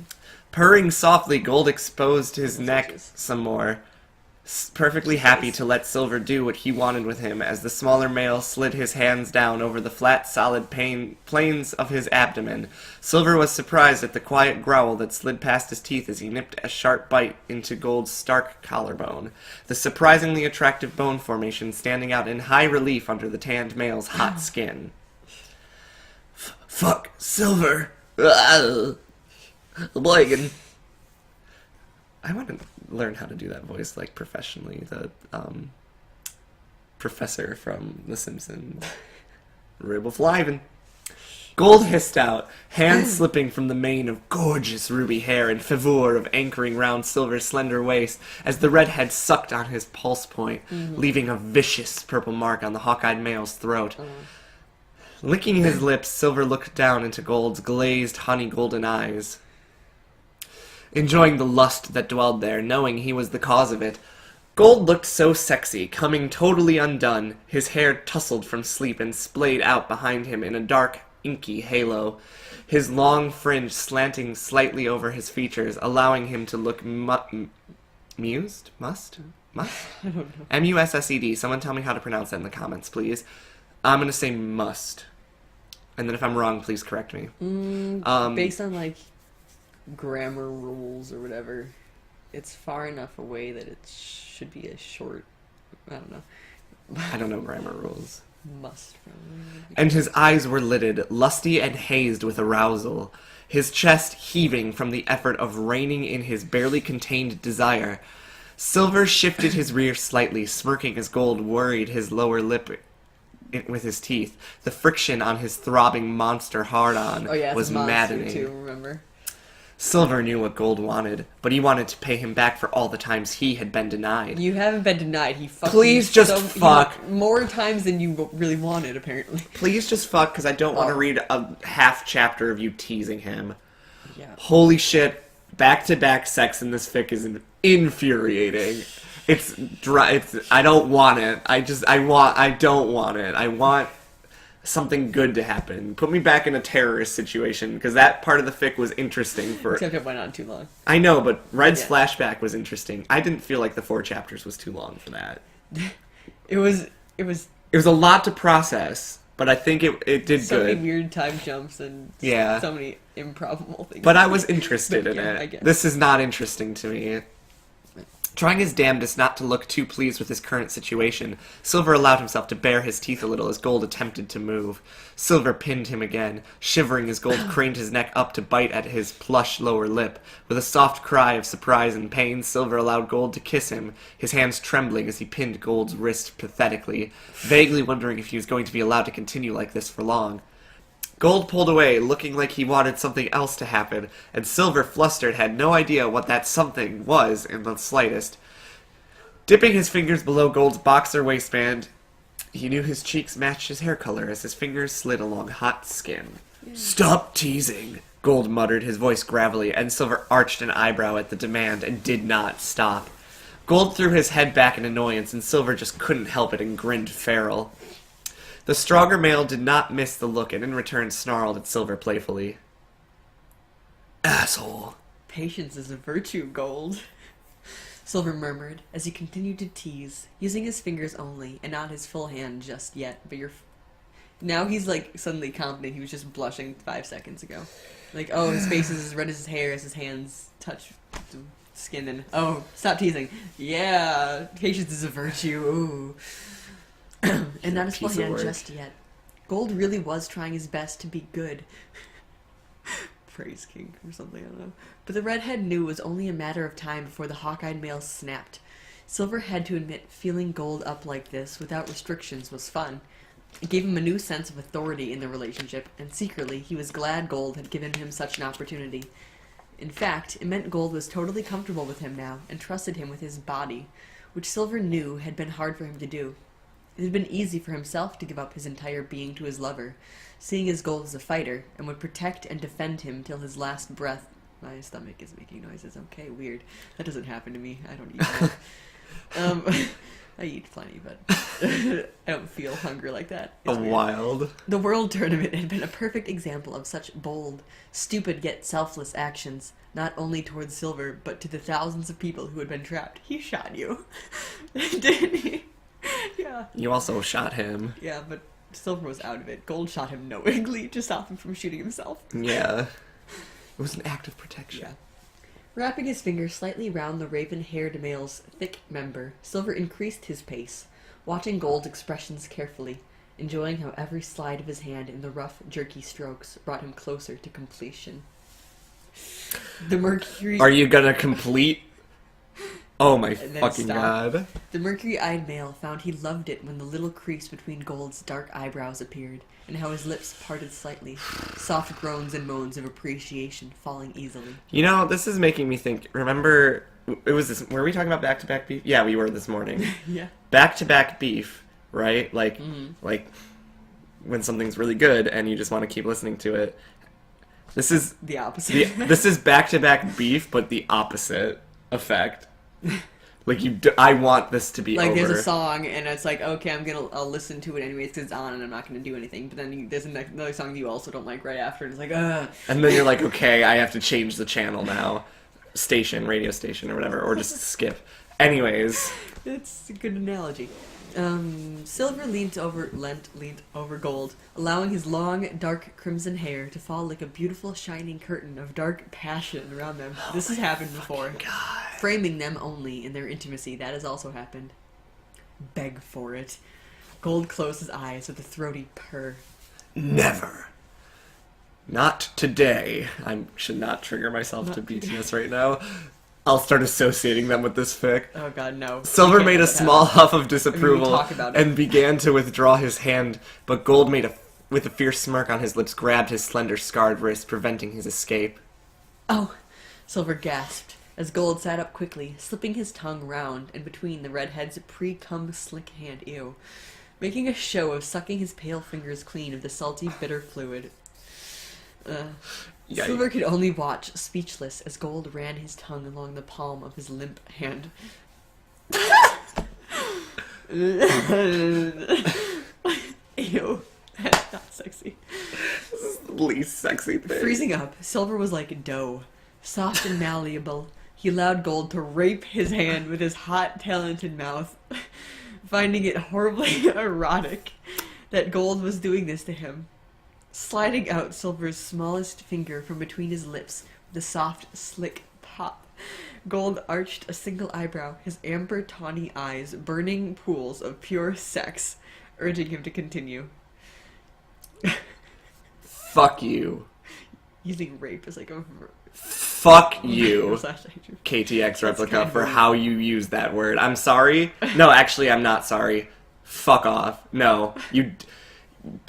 Purring softly, Gold exposed his neck Jesus. some more, perfectly happy to let Silver do what he wanted with him as the smaller male slid his hands down over the flat, solid planes of his abdomen. Silver was surprised at the quiet growl that slid past his teeth as he nipped a sharp bite into Gold's stark collarbone, the surprisingly attractive bone formation standing out in high relief under the tanned male's hot skin. Fuck, Silver. Blagan. I want to learn how to do that voice, like, professionally. The, professor from The Simpsons. Riboflavin. Gold hissed out, hands slipping from the mane of gorgeous ruby hair in favor of anchoring round Silver's slender waist as the redhead sucked on his pulse point, leaving a vicious purple mark on the hawk-eyed male's throat. Licking his lips, Silver looked down into Gold's glazed, honey-golden eyes, enjoying the lust that dwelled there, knowing he was the cause of it. Gold looked so sexy, coming totally undone, his hair tousled from sleep and splayed out behind him in a dark, inky halo, his long fringe slanting slightly over his features, allowing him to look mused? Must? I don't know. M-U-S-S-E-D. Someone tell me how to pronounce that in the comments, please. I'm going to say must. And then if I'm wrong, please correct me. Based on, like, grammar rules or whatever, it's far enough away that it should be a short, I don't know, I don't know grammar rules. must probably. And his eyes were lidded, lusty and hazed with arousal, his chest heaving from the effort of reining in his barely contained desire. Silver shifted his rear slightly, smirking as Gold worried his lower lip with his teeth. The friction on his throbbing monster hard-on Oh yeah, was it's monster maddening. too, remember? Silver knew what Gold wanted, but he wanted to pay him back for all the times he had been denied. You haven't been denied. He fucked Please you just so, fuck. more times than you really wanted, apparently. Please just fuck, because I don't want to Oh. read a half chapter of you teasing him. Yeah. Holy shit, back-to-back sex in this fic is infuriating. It's dry. I don't want it. I don't want it. I want something good to happen. Put me back in a terrorist situation, because that part of the fic was interesting for... Except it went on too long. I know, but Red's Yeah. flashback was interesting. I didn't feel like the 4 chapters was too long for that. It was It was a lot to process, but I think it did so many good. weird time jumps and Yeah. so many improbable things. But I was interested in Yeah, I it. guess. This is not interesting to me. Trying his damnedest not to look too pleased with his current situation, Silver allowed himself to bare his teeth a little as Gold attempted to move. Silver pinned him again, shivering as Gold craned his neck up to bite at his plush lower lip. With a soft cry of surprise and pain, Silver allowed Gold to kiss him, his hands trembling as he pinned Gold's wrist pathetically, vaguely wondering if he was going to be allowed to continue like this for long. Gold pulled away, looking like he wanted something else to happen, and Silver, flustered, had no idea what that something was in the slightest. Dipping his fingers below Gold's boxer waistband, he knew his cheeks matched his hair color as his fingers slid along hot skin. Stop teasing. Gold muttered, his voice gravelly, and Silver arched an eyebrow at the demand and did not stop. Gold threw his head back in annoyance, and Silver just couldn't help it and grinned feral. The stronger male did not miss the look and in return snarled at Silver playfully. Asshole. Patience is a virtue, Gold. Silver murmured as he continued to tease, using his fingers only and not his full hand just yet. But now he's like suddenly confident. He was just blushing 5 seconds ago. Like, oh, his face is as red as his hair as his hands touch the skin. And oh, stop teasing. Yeah, patience is a virtue. Ooh. And not his full hand just yet. Gold really was trying his best to be good. Praise King or something, I don't know. But the redhead knew it was only a matter of time before the hawk-eyed male snapped. Silver had to admit feeling Gold up like this without restrictions was fun. It gave him a new sense of authority in the relationship, and secretly he was glad Gold had given him such an opportunity. In fact, it meant Gold was totally comfortable with him now and trusted him with his body, which Silver knew had been hard for him to do. It had been easy for himself to give up his entire being to his lover, seeing his Gold as a fighter, and would protect and defend him till his last breath. My stomach is making noises. Okay, weird. That doesn't happen to me. I don't eat. I eat plenty, but I don't feel hunger like that. It's weird. Wild. The World Tournament had been a perfect example of such bold, stupid yet selfless actions, not only towards Silver, but to the thousands of people who had been trapped. He shot you. Didn't he? Yeah. You also shot him. Yeah, but Silver was out of it. Gold shot him knowingly to stop him from shooting himself. Yeah. It was an act of protection. Yeah. Wrapping his finger slightly round the raven-haired male's thick member, Silver increased his pace, watching Gold's expressions carefully, enjoying how every slide of his hand in the rough, jerky strokes brought him closer to completion. The mercury... Are you gonna complete? Oh my And then fucking stop. god. The mercury-eyed male found he loved it when the little crease between Gold's dark eyebrows appeared, and how his lips parted slightly, soft groans and moans of appreciation falling easily. You know, this is making me think. Remember, it was this. Were we talking about back-to-back beef? Yeah, we were this morning. Yeah. Back-to-back beef, right? Like when something's really good and you just want to keep listening to it. This is The opposite. this is back-to-back beef, but the opposite effect. Like I want this to be like over. there's a song and it's like, okay, I'll listen to it anyways because it's on and I'm not gonna do anything. But then there's another song that you also don't like right after, and it's like, ugh. And then you're like, okay, I have to change the channel now, radio station or whatever, or just skip. Anyways, It's a good analogy. Silver leaned over Gold, allowing his long, dark crimson hair to fall like a beautiful, shining curtain of dark passion around them. This has happened before. God. Framing them only in their intimacy, that has also happened. Beg for it. Gold closed his eyes with a throaty purr. Never. Not today. I should not trigger myself to BTS right now. I'll start associating them with this fic. Oh god, no. Silver You can't made a let that small happen. huff of disapproval talk about it. and began to withdraw his hand, but Gold with a fierce smirk on his lips, grabbed his slender, scarred wrist, preventing his escape. Oh! Silver gasped as Gold sat up quickly, slipping his tongue round and between the redhead's pre-cum slick hand, making a show of sucking his pale fingers clean of the salty, bitter fluid. Yikes. Silver could only watch, speechless, as Gold ran his tongue along the palm of his limp hand. Ew. That's not sexy. This is the least sexy thing. Freezing up, Silver was like dough, soft and malleable. He allowed Gold to rape his hand with his hot, talented mouth, finding it horribly erotic that Gold was doing this to him. Sliding out Silver's smallest finger from between his lips with a soft, slick pop, Gold arched a single eyebrow, his amber tawny eyes burning pools of pure sex, urging him to continue. Fuck you. Using rape as like a Fuck you, /adjective. KTX replica, kind of for rude. how you use that word. I'm sorry. No, actually, I'm not sorry. Fuck off. No, you.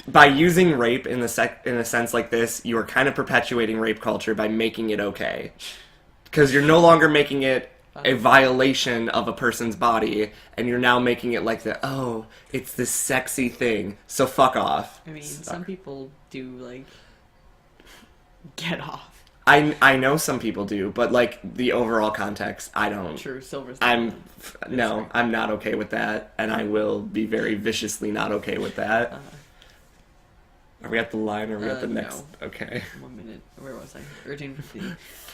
By using rape in a sense like this, you are kind of perpetuating rape culture by making it okay, because you're no longer making it a violation of a person's body, and you're now making it like it's this sexy thing. So fuck off. I mean, some people do like get off. I know some people do, but like the overall context, I don't. True, Silver's. I'm not okay with that, and I will be very viciously not okay with that. Are we at the line, or are we at the next? No. Okay. 1 minute. Where was I? Urging to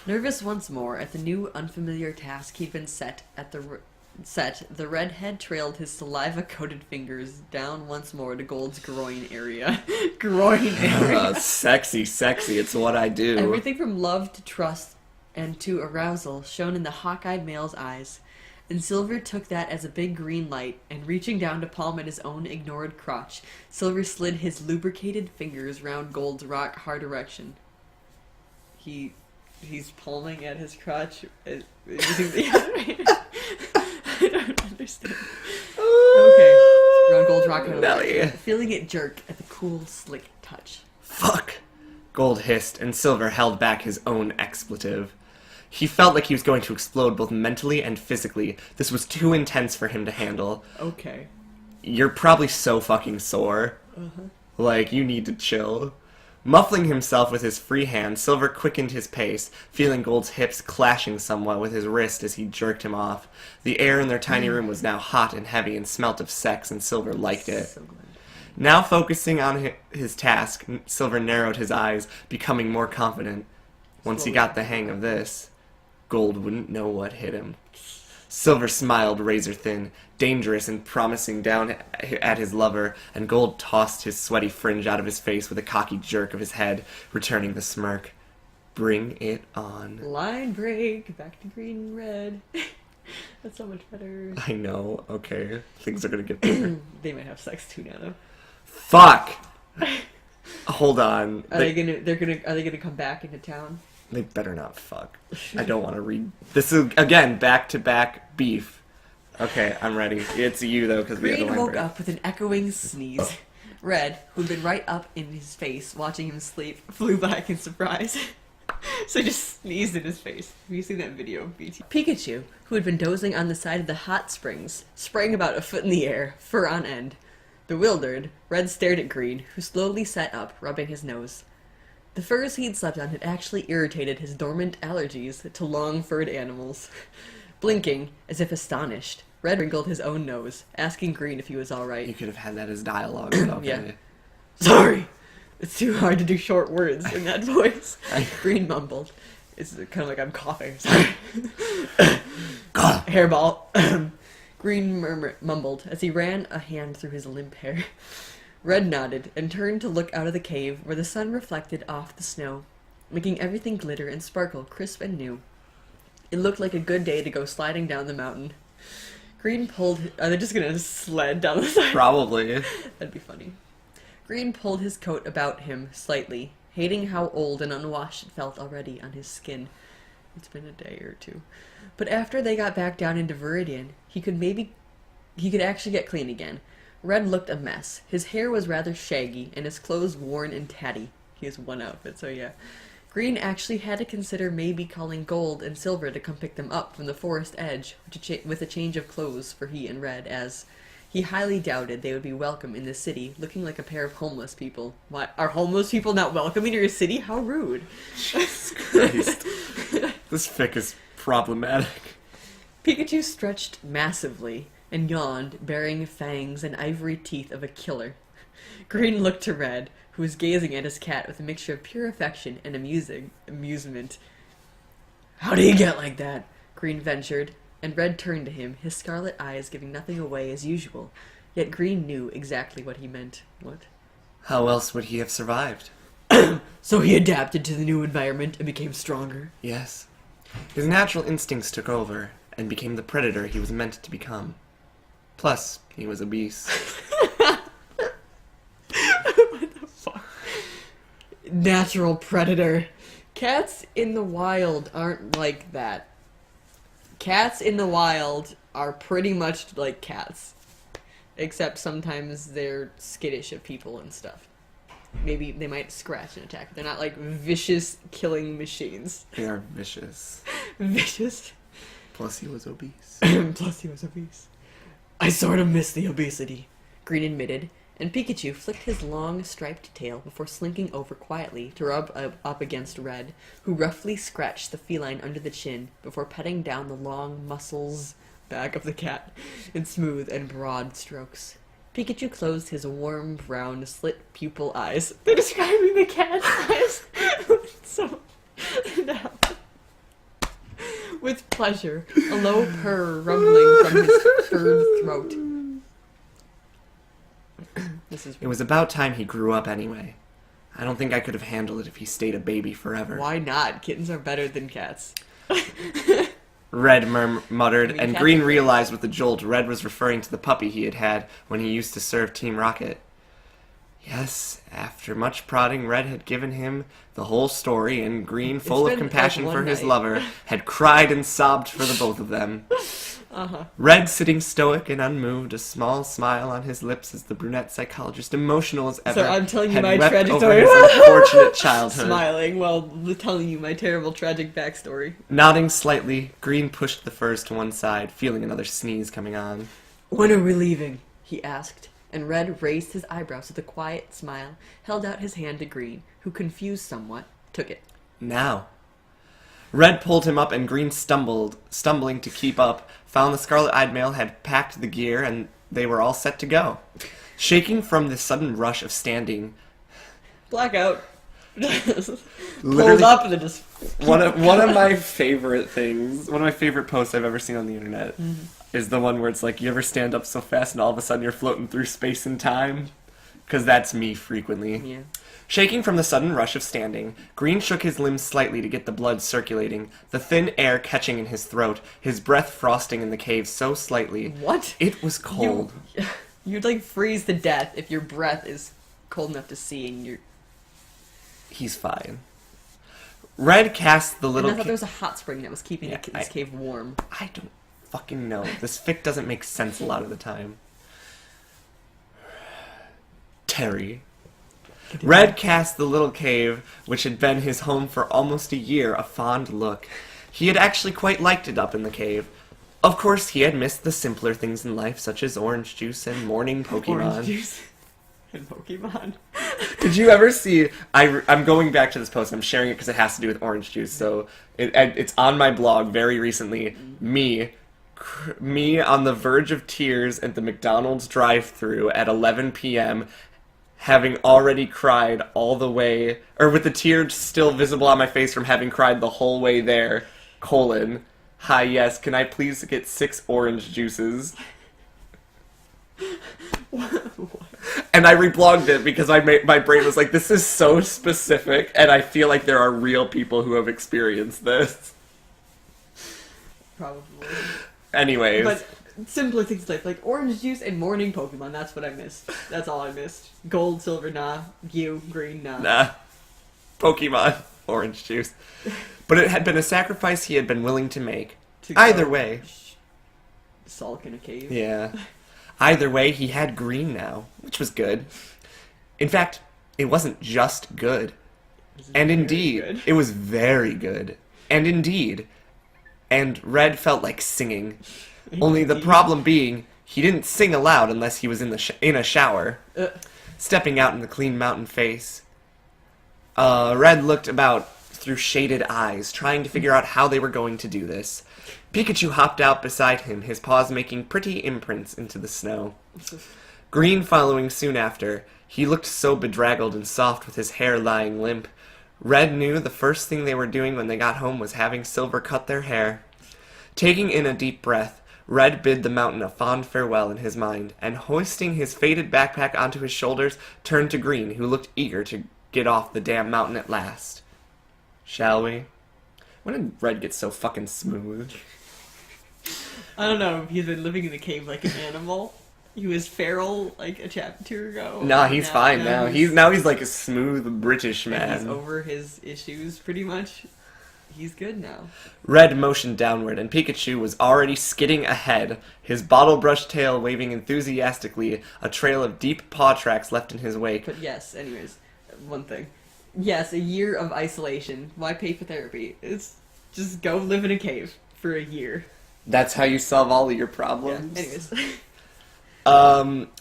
Nervous once more at the new unfamiliar task he'd been set, the redhead trailed his saliva-coated fingers down once more to Gold's groin area. Groin area. Sexy, it's what I do. Everything from love to trust and to arousal shone in the hawk-eyed male's eyes. And Silver took that as a big green light, and reaching down to palm at his own ignored crotch, Silver slid his lubricated fingers round Gold's rock-hard erection. He's palming at his crotch using the other hand. I don't understand. Okay. Round Gold's rock-hard erection, feeling it jerk at the cool, slick touch. Fuck! Gold hissed, and Silver held back his own expletive. He felt like he was going to explode both mentally and physically. This was too intense for him to handle. Okay. You're probably so fucking sore. Uh-huh. Like, you need to chill. Muffling himself with his free hand, Silver quickened his pace, feeling Gold's hips clashing somewhat with his wrist as he jerked him off. The air in their tiny room was now hot and heavy and smelt of sex, and Silver liked it. So glad. Now focusing on his task, Silver narrowed his eyes, becoming more confident. Once he got the hang of this, Gold wouldn't know what hit him. Silver smiled razor-thin, dangerous and promising down at his lover, and Gold tossed his sweaty fringe out of his face with a cocky jerk of his head, returning the smirk. Bring it on. Line break, back to green and red. That's so much better. I know, okay. Things are gonna get better. They might have sex too now, though. Fuck! Hold on. Are they gonna come back into town? They better not fuck. I don't want to read. This is, again, back-to-back beef. Okay, I'm ready. It's you, though, because we had a Green line woke break. up with an echoing sneeze. Red, who'd been right up in his face watching him sleep, flew back in surprise. So he just sneezed in his face. Have you seen that video of BT? Pikachu, who had been dozing on the side of the hot springs, sprang about a foot in the air, fur on end. Bewildered, Red stared at Green, who slowly sat up, rubbing his nose. The furs he'd slept on had actually irritated his dormant allergies to long-furred animals. Blinking, as if astonished, Red wrinkled his own nose, asking Green if he was all right. You could have had that as dialogue. Okay. Yeah. Sorry! It's too hard to do short words in that voice. Green mumbled. It's kind of like I'm coughing. Sorry. Hairball. Green mumbled as he ran a hand through his limp hair. Red nodded and turned to look out of the cave where the sun reflected off the snow, making everything glitter and sparkle crisp and new. It looked like a good day to go sliding down the mountain. Green pulled... Are they just gonna sled down the side? Probably. That'd be funny. Green pulled his coat about him slightly, hating how old and unwashed it felt already on his skin. It's been a day or two. But after they got back down into Viridian, he could actually get clean again. Red looked a mess. His hair was rather shaggy, and his clothes worn and tatty. He has one outfit, so yeah. Green actually had to consider maybe calling Gold and Silver to come pick them up from the forest edge with a change of clothes for he and Red, as he highly doubted they would be welcome in the city, looking like a pair of homeless people. Why, are homeless people not welcome in your city? How rude. Jesus Christ. This fic is problematic. Pikachu stretched massively and yawned, baring fangs and ivory teeth of a killer. Green looked to Red, who was gazing at his cat with a mixture of pure affection and amusement. How do you get like that? Green ventured, and Red turned to him, his scarlet eyes giving nothing away as usual. Yet Green knew exactly what he meant. What? How else would he have survived? So he adapted to the new environment and became stronger? Yes. His natural instincts took over, and became the predator he was meant to become. Plus, he was obese. What the fuck? Natural predator. Cats in the wild aren't like that. Cats in the wild are pretty much like cats. Except sometimes they're skittish of people and stuff. Maybe they might scratch and attack. They're not like vicious killing machines. They are vicious. Vicious? Plus, he was obese. Plus he was obese. I sort of miss the obesity, Green admitted, and Pikachu flicked his long, striped tail before slinking over quietly to rub up against Red, who roughly scratched the feline under the chin before petting down the long muscles back of the cat in smooth and broad strokes. Pikachu closed his warm, brown, slit-pupil eyes. They're describing the cat's eyes. So... No. With pleasure, a low purr rumbling from his furred throat. It was about time he grew up anyway. I don't think I could have handled it if he stayed a baby forever. Why not? Kittens are better than cats. Red muttered, I mean, and cats Green are great. realized with a jolt Red was referring to the puppy he had had when he used to serve Team Rocket. Yes, after much prodding, Red had given him the whole story, and Green, full of been, compassion like, for one his night. lover, had cried and sobbed for the both of them. Uh-huh. Red sitting stoic and unmoved, a small smile on his lips as the brunette psychologist, emotional as ever, So I'm telling you had my wept tragic over story. his unfortunate childhood. Smiling while telling you my terrible tragic backstory. Nodding slightly, Green pushed the furs to one side, feeling another sneeze coming on. When are we leaving? He asked, and Red raised his eyebrows with a quiet smile, held out his hand to Green, who, confused somewhat, took it. Now. Red pulled him up, and Green stumbling to keep up, found the scarlet-eyed male had packed the gear, and they were all set to go. Shaking from the sudden rush of standing, Blackout. Pulled Literally- up and then just... one of my favorite things, one of my favorite posts I've ever seen on the internet, is the one where it's like, you ever stand up so fast and all of a sudden you're floating through space and time? Because that's me frequently. Yeah. Shaking from the sudden rush of standing, Green shook his limbs slightly to get the blood circulating, the thin air catching in his throat, his breath frosting in the cave so slightly. What? It was cold. You'd like freeze to death if your breath is cold enough to see and you're... He's fine. Red cast the And little... I thought there was a hot spring that was keeping Yeah, this cave warm. I don't fucking know. This fic doesn't make sense a lot of the time. Terry. Red cast the little cave, which had been his home for almost a year, a fond look. He had actually quite liked it up in the cave. Of course, he had missed the simpler things in life, such as orange juice and morning Pokemon. Orange juice and Pokemon. Did you ever see... I'm going back to this post, and I'm sharing it because it has to do with orange juice, so it's on my blog very recently. Me on the verge of tears at the McDonald's drive-thru at 11 p.m., having already cried all the way, or with the tears still visible on my face from having cried the whole way there, : hi, yes, can I please get 6 orange juices? And I reblogged it because my brain was like, this is so specific, and I feel like there are real people who have experienced this. Probably. Anyways. But simpler things like orange juice and morning Pokemon, that's what I missed. That's all I missed. Gold, silver, nah. You, green, nah. Nah. Pokemon. Orange juice. But it had been a sacrifice he had been willing to make. To Either go way. Sulk in a cave. Yeah. Either way, he had Green now, which was good. In fact, it wasn't just good. This is And very indeed, good. it was very good. And indeed. And Red felt like singing. Only the problem being, he didn't sing aloud unless he was in a shower. Stepping out in the clean mountain face. Red looked about through shaded eyes, trying to figure out how they were going to do this. Pikachu hopped out beside him, his paws making pretty imprints into the snow. Green following soon after. He looked so bedraggled and soft with his hair lying limp. Red knew the first thing they were doing when they got home was having Silver cut their hair. Taking in a deep breath, Red bid the mountain a fond farewell in his mind, and hoisting his faded backpack onto his shoulders, turned to Green, who looked eager to get off the damn mountain at last. Shall we? When did Red get so fucking smooth? I don't know if he's been living in the cave like an animal. He was feral like a chapter ago. Nah, he's fine now. He's like a smooth British man. He's over his issues pretty much. He's good now. Red motioned downward, and Pikachu was already skidding ahead, his bottle-brush tail waving enthusiastically, a trail of deep paw tracks left in his wake. But yes, anyways, one thing. Yes, a year of isolation. Why pay for therapy? It's just go live in a cave for a year. That's how you solve all of your Yeah, problems? anyways.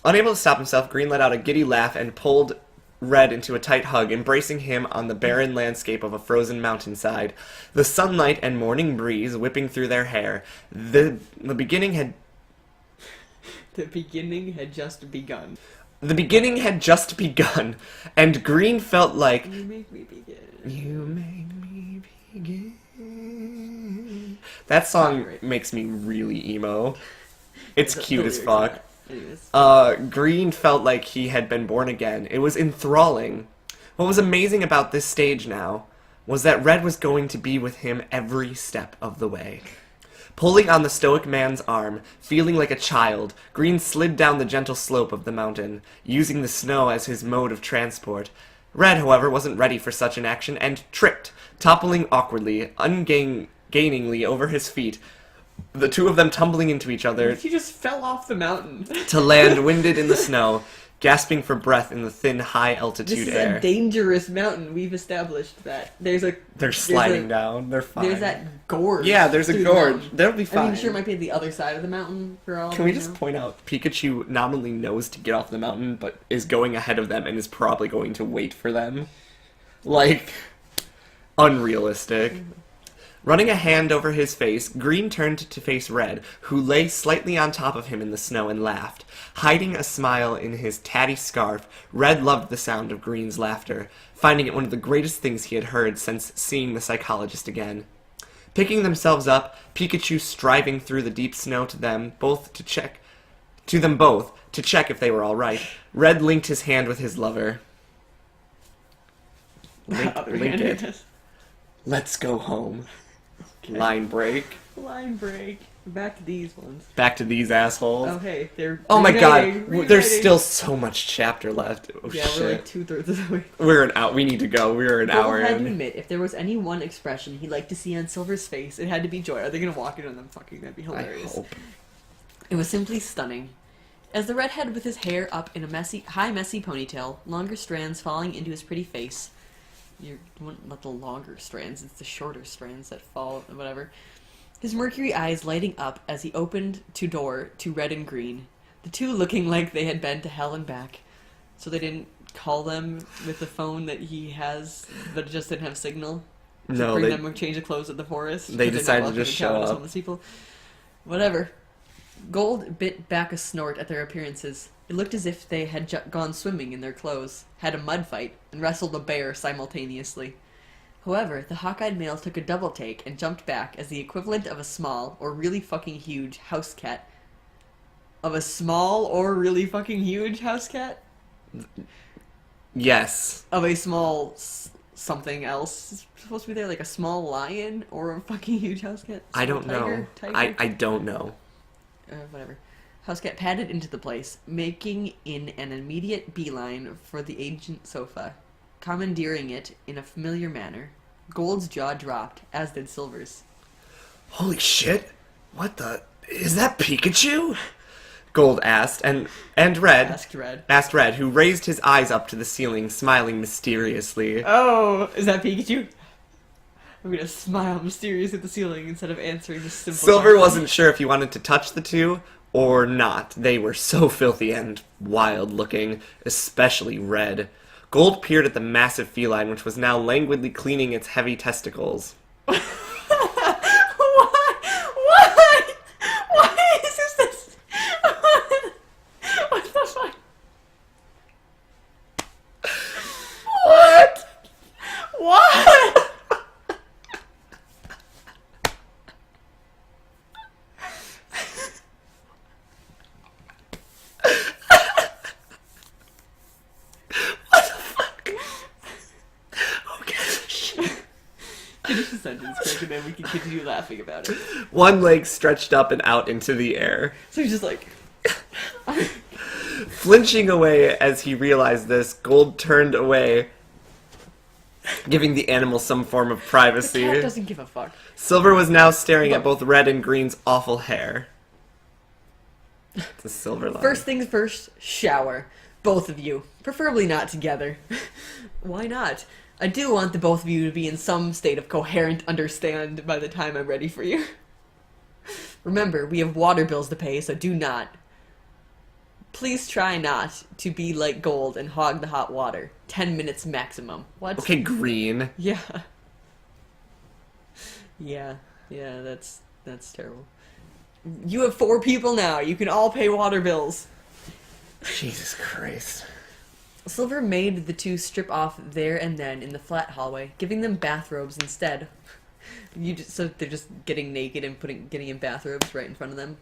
Unable to stop himself, Green let out a giddy laugh and pulled Red into a tight hug, embracing him on the barren landscape of a frozen mountainside, the sunlight and morning breeze whipping through their hair. The beginning had The beginning had just begun. The beginning had just begun, and Green felt like... You make me begin. You make me begin. That song Right. makes me really emo. It's The cute as lyrics fuck. of that. Anyways. Green felt like he had been born again. It was enthralling. What was amazing about this stage now was that Red was going to be with him every step of the way. Pulling on the stoic man's arm, feeling like a child, Green slid down the gentle slope of the mountain, using the snow as his mode of transport. Red, however, wasn't ready for such an action and tripped, toppling awkwardly, ungainingly over his feet, the two of them tumbling into each other He just fell off the mountain. to land winded in the snow, gasping for breath in the thin, This high-altitude is air. a dangerous mountain. We've established that. They're sliding down. They're fine. There's that gorge. Yeah, there's a through the gorge. mountain. That'll be fine. I mean, sure, it might be the other side of the mountain for all. Can we just point out, Pikachu not only knows to get off the mountain, but is going ahead of them and is probably going to wait for them? Like, unrealistic. Running a hand over his face, Green turned to face Red, who lay slightly on top of him in the snow and laughed. Hiding a smile in his tatty scarf, Red loved the sound of Green's laughter, finding it one of the greatest things he had heard since seeing the psychologist again. Picking themselves up, Pikachu striving through the deep snow to them both to check if they were all right. Red linked his hand with his lover. Link it. Let's go home. Okay. Line break. Line break. Back to these ones. Back to these assholes. Oh, hey, they're. Oh my god, reuniting. there's still so much chapter left. Oh Yeah, shit. we're like 2/3 of the way. We're an hour. We need to go. We're an hour Gold had to in. admit, if there was any one expression he'd like to see on Silver's face, it had to be joy. Are they gonna walk in on them fucking? That'd be I hilarious. hope. It was simply stunning. As the redhead with his hair up in a messy ponytail, longer strands falling into his pretty face. You wouldn't let the longer strands, it's the shorter strands that fall, whatever. His mercury eyes lighting up as he opened to door to Red and Green, the two looking like they had been to hell and back. So they didn't call them with the phone that he has, that just didn't have signal? To No, bring they, them a change of clothes at the forest? they 'Cause they're not decided to welcome just in show town as up. homeless people. Whatever. Gold bit back a snort at their appearances. It looked as if they had gone swimming in their clothes, had a mud fight, and wrestled a bear simultaneously. However, the hawk-eyed male took a double take and jumped back as the equivalent of a small or really fucking huge house cat. Of a small or really fucking huge house cat? yes. Of a small something else. It's supposed to be there like a small lion or a fucking huge house cat? I don't Small know. tiger? I don't know. Whatever. Housecat padded into the place, making in an immediate beeline for the ancient sofa, commandeering it in a familiar manner. Gold's jaw dropped, as did Silver's. Holy shit! What the? Is that Pikachu? Gold asked, and Red Asked Red. who raised his eyes up to the ceiling, smiling mysteriously. Oh, is that Pikachu? I'm gonna smile mysterious at the ceiling instead of answering this simple Silver question. wasn't sure if he wanted to touch the two or not. They were so filthy and wild looking, especially Red. Gold peered at the massive feline, which was now languidly cleaning its heavy testicles. Why? Why? Why is this? What the fuck? What? What? Finish the sentence quick and then we can continue laughing about it. One leg stretched up and out into the air. So he's just like... Flinching away as he realized this, Gold turned away, giving the animal some form of The privacy. cat doesn't give a fuck. Silver was now staring at Look. both Red and Green's awful hair. It's a silver line. First things first, shower. Both of you. Preferably not together. Why not? I do want the both of you to be in some state of coherent understand by the time I'm ready for you. Remember, we have water bills to pay, so do not. Please try not to be like Gold and hog the hot water. 10 minutes maximum. What? Okay, Green. Yeah. Yeah, that's terrible. You have 4 people now. You can all pay water bills. Jesus Christ. Silver made the two strip off there and then in the flat hallway, giving them bathrobes instead. So they're just getting naked and getting in bathrobes right in front of them.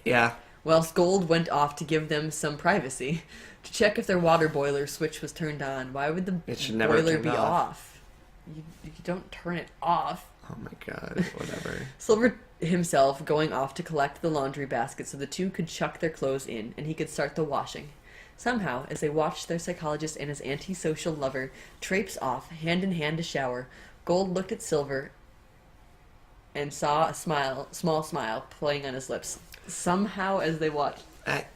Yeah. Whilst Gold went off to give them some privacy, to check if their water boiler switch was turned on. Why would the It should never boiler turned be off. off? You don't turn it off. Oh my god, whatever. Silver himself going off to collect the laundry basket so the two could chuck their clothes in and he could start the washing. Somehow, as they watched their psychologist and his antisocial lover traipse off hand in hand to shower, Gold looked at Silver and saw a small smile playing on his lips. Somehow, as they watched,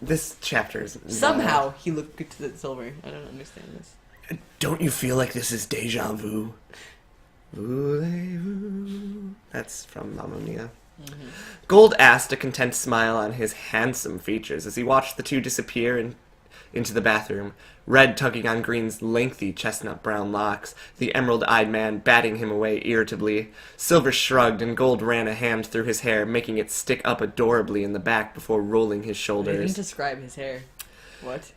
This chapter is... somehow he looked at Silver. I don't understand this. Don't you feel like this is deja vu? Voulez-vous? That's from Mamma Mia. Gold asked, a content smile on his handsome features as he watched the two disappear into the bathroom, Red tugging on Green's lengthy chestnut-brown locks, the emerald-eyed man batting him away irritably. Silver shrugged, and Gold ran a hand through his hair, making it stick up adorably in the back before rolling his They shoulders. didn't describe his hair. What?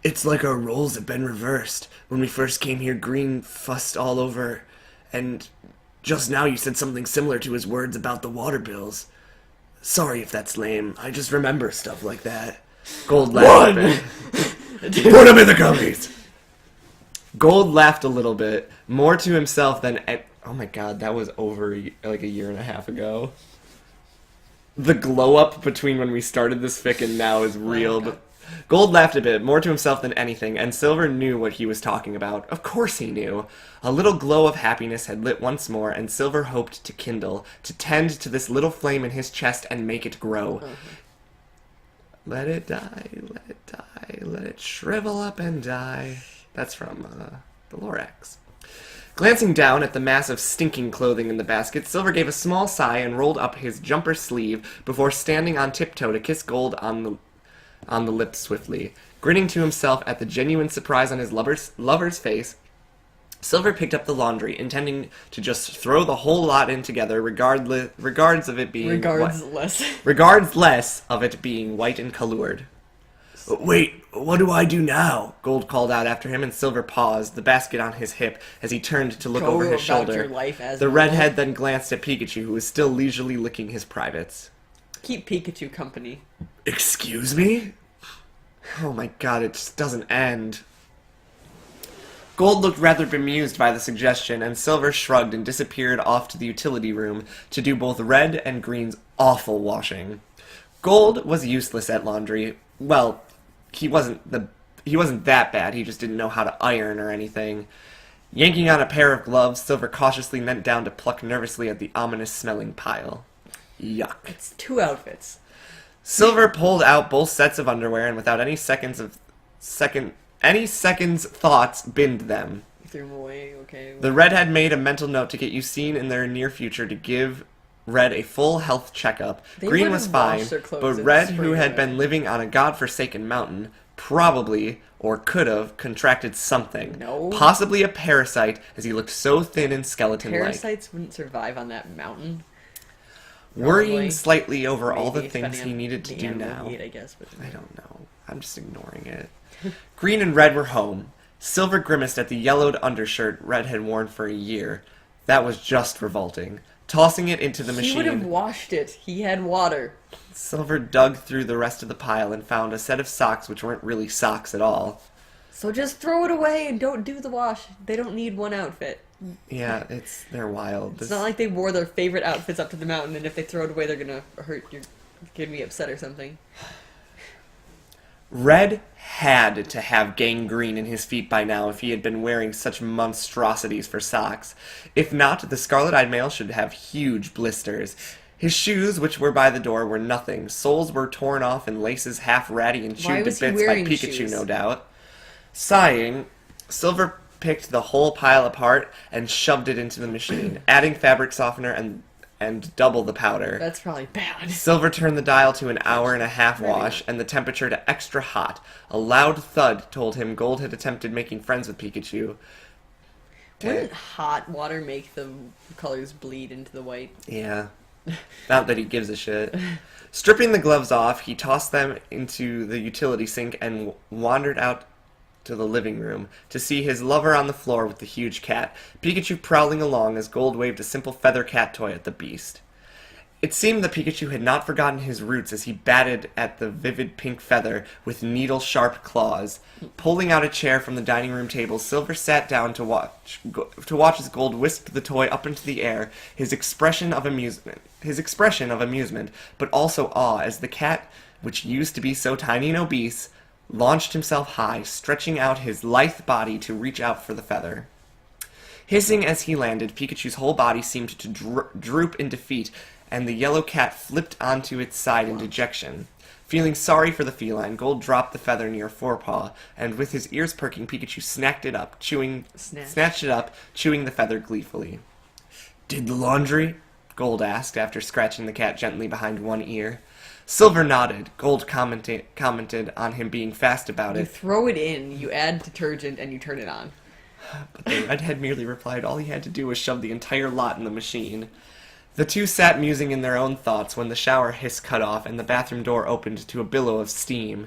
It's like our roles have been reversed. When we first came here, Green fussed all over, and just now you said something similar to his words about the water bills. Sorry if that's lame. I just remember stuff like that. Gold laughed a bit. Put him in the cubbies! Gold laughed a little bit, more to himself than... Oh my god, that was over like a year and a half ago. The glow-up between when we started this fic and now is real, but... Gold laughed a bit, more to himself than anything, and Silver knew what he was talking about. Of course he knew. A little glow of happiness had lit once more, and Silver hoped to kindle, to tend to this little flame in his chest and make it grow. Let it die, let it die, let it shrivel up and die. That's from the Lorax. Glancing down at the mass of stinking clothing in the basket, Silver gave a small sigh and rolled up his jumper sleeve before standing on tiptoe to kiss Gold on the lips swiftly. Grinning to himself at the genuine surprise on his lover's face, Silver picked up the laundry, intending to just throw the whole lot in together, regards of it being regardless of it being white and colored. Wait, what do I do now? Gold called out after him, and Silver paused, the basket on his hip, as he turned to look over his shoulder. Your life as The normal. redhead then glanced at Pikachu, who was still leisurely licking his privates. Keep Pikachu company. Excuse me? Oh my god, it just doesn't end. Gold looked rather bemused by the suggestion, and Silver shrugged and disappeared off to the utility room to do both Red and Green's awful washing. Gold was useless at laundry. Well, he wasn't that bad, he just didn't know how to iron or anything. Yanking on a pair of gloves, Silver cautiously bent down to pluck nervously at the ominous-smelling pile. Yuck. It's 2 outfits. Silver pulled out both sets of underwear and without any seconds thoughts binned them. Threw them away, okay. The redhead made a mental note to get you seen in their near future to give Red a full health checkup. They Green would've was fine, washed their clothes but in Red, the who spring, had though. been living on a godforsaken mountain, probably, or could have, contracted something. No. Possibly a parasite, as he looked so thin and skeleton-like. Parasites wouldn't survive on that mountain. Worrying Probably. slightly over all the Maybe, things depending he on needed to the do animal now. he ate, I guess, but I don't know. I'm just ignoring it. Green and Red were home. Silver grimaced at the yellowed undershirt Red had worn for a year. That was just revolting. Tossing it into the he would have machine, washed it. He had water. Silver dug through the rest of the pile and found a set of socks which weren't really socks at all. So just throw it away and don't do the wash. They don't need one outfit. Yeah, they're wild. It's not like they wore their favorite outfits up to the mountain, and if they throw it away, they're gonna hurt. You're gonna be upset or something. Red had to have gangrene in his feet by now if he had been wearing such monstrosities for socks. If not, the scarlet-eyed male should have huge blisters. His shoes, which were by the door, were nothing. Soles were torn off and laces half ratty and Why chewed to was he bits by wearing Pikachu, shoes? no doubt. Sighing, Silver picked the whole pile apart and shoved it into the machine, adding fabric softener and double the powder. That's probably bad. Silver turned the dial to an hour-and-a-half wash, and the temperature to extra hot. A loud thud told him Gold had attempted making friends with Pikachu. Wouldn't hot water make the colors bleed into the white? Yeah. Not that he gives a shit. Stripping the gloves off, he tossed them into the utility sink and wandered out to the living room to see his lover on the floor with the huge cat, Pikachu prowling along as Gold waved a simple feather cat toy at the beast. It seemed that Pikachu had not forgotten his roots as he batted at the vivid pink feather with needle-sharp claws. Pulling out a chair from the dining room table, Silver sat down to watch as Gold whisked the toy up into the air, his expression of amusement, but also awe as the cat, which used to be so tiny and obese, launched himself high, stretching out his lithe body to reach out for the feather. Hissing as he landed, Pikachu's whole body seemed to droop in defeat, and the yellow cat flipped onto its side in dejection. Feeling sorry for the feline, Gold dropped the feather near Forepaw, and with his ears perking, Pikachu snatched it up, chewing the feather gleefully. "Did the laundry?" Gold asked, after scratching the cat gently behind one ear. Silver nodded. Gold commented on him being fast about You it. throw it in, you add detergent, and you turn it on. But the redhead merely replied all he had to do was shove the entire lot in the machine. The two sat musing in their own thoughts when the shower hiss cut off and the bathroom door opened to a billow of steam.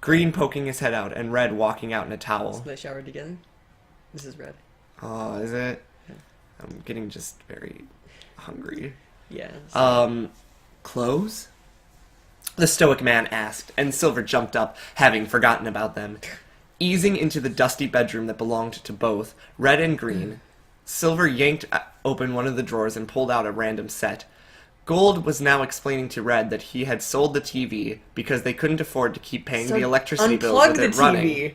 Green poking his head out and Red walking out in a towel. So they showered together? This is Red. Oh, is it? Yeah. I'm getting just very hungry. Yeah. Clothes? The stoic man asked, and Silver jumped up, having forgotten about them. Easing into the dusty bedroom that belonged to both, Red and Green, Silver yanked open one of the drawers and pulled out a random set. Gold was now explaining to Red that he had sold the TV because they couldn't afford to keep paying the electricity bills with it running.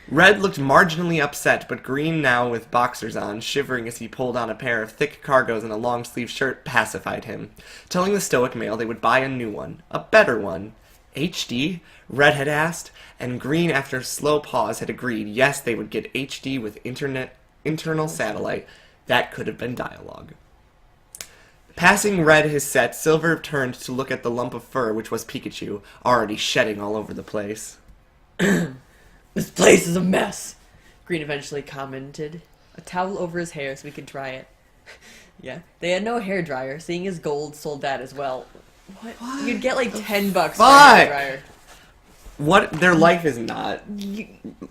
Red looked marginally upset, but Green, now with boxers on, shivering as he pulled on a pair of thick cargos and a long-sleeved shirt, pacified him, telling the stoic male they would buy a new one, a better one. HD? Red had asked, and Green, after a slow pause, had agreed yes, they would get HD with internal satellite. That could have been dialogue. Passing Red his set, Silver turned to look at the lump of fur, which was Pikachu, already shedding all over the place. This place is a mess, Green eventually commented. A towel over his hair so we could dry it. Yeah, they had no hair dryer, seeing as Gold sold that as well. What? You'd get like $10 for a hair dryer. What? Their life is not.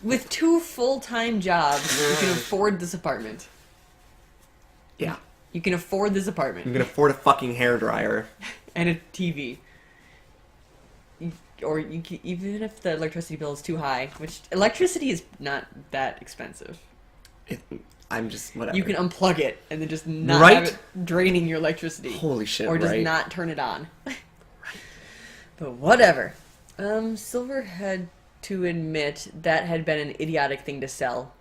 With 2 full-time jobs, you can afford this apartment. Yeah. You can afford this apartment. You can afford a fucking hairdryer. And a TV. Or you can, even if the electricity bill is too high, which electricity is not that expensive. I'm just, whatever. You can unplug it and then just not have it draining your electricity. Holy shit, or just not turn it on. But whatever. Silver had to admit that had been an idiotic thing to sell.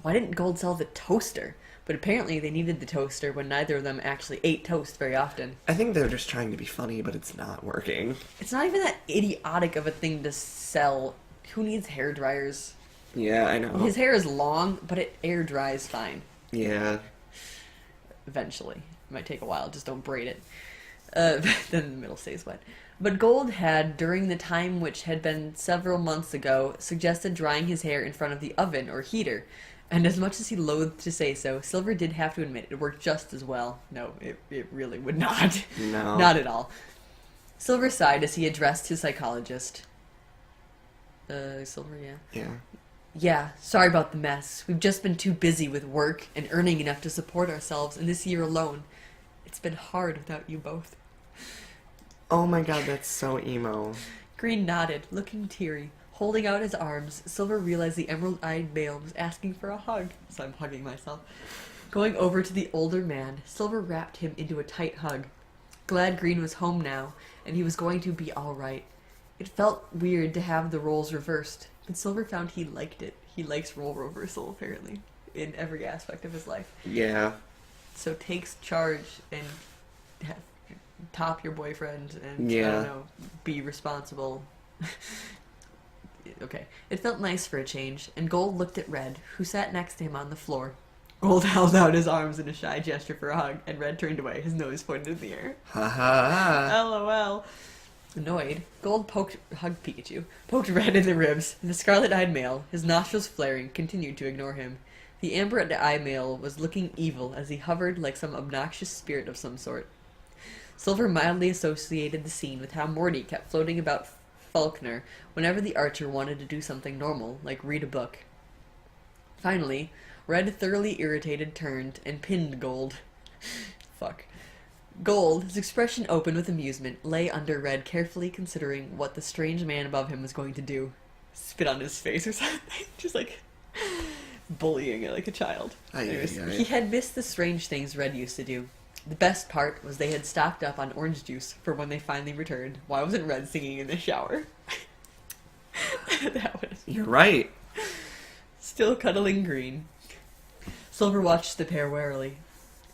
Why didn't Gold sell the toaster? But apparently they needed the toaster when neither of them actually ate toast very often. I think they're just trying to be funny, but it's not working. It's not even that idiotic of a thing to sell. Who needs hair dryers? Yeah, I know. His hair is long, but it air dries fine. Yeah. Eventually. It might take a while, just don't braid it. Then the middle stays wet. But Gold had, during the time which had been several months ago, suggested drying his hair in front of the oven or heater. And as much as he loathed to say so, Silver did have to admit it worked just as well. No, it really would not. No. Not at all. Silver sighed as he addressed his psychologist. Silver, yeah. Yeah. Yeah, sorry about the mess. We've just been too busy with work and earning enough to support ourselves in this year alone. It's been hard without you both. Oh my god, that's so emo. Green nodded, looking teary. Holding out his arms, Silver realized the emerald-eyed male was asking for a hug, so I'm hugging myself. Going over to the older man, Silver wrapped him into a tight hug. Glad Green was home now, and he was going to be all right. It felt weird to have the roles reversed, but Silver found he liked it. He likes role reversal, apparently, in every aspect of his life. Yeah. So takes charge and top your boyfriend and, I Yeah. don't know, be responsible. Okay. It felt nice for a change, and Gold looked at Red, who sat next to him on the floor. Gold held out his arms in a shy gesture for a hug, and Red turned away, his nose pointed in the air. Ha ha. LOL. Annoyed, Gold hugged Pikachu, poked Red in the ribs, and the scarlet-eyed male, his nostrils flaring, continued to ignore him. The amber-eyed male was looking evil as he hovered like some obnoxious spirit of some sort. Silver mildly associated the scene with how Morty kept floating about Faulkner whenever the archer wanted to do something normal, like read a book. Finally, Red, thoroughly irritated, turned and pinned Gold. Fuck. Gold, his expression open with amusement, lay under Red, carefully considering what the strange man above him was going to do. Spit on his face or something. Just like bullying it like a child. Anyways, he had missed the strange things Red used to do. The best part was they had stocked up on orange juice for when they finally returned. Why wasn't Red singing in the shower? You're right. Still cuddling Green. Silver watched the pair warily,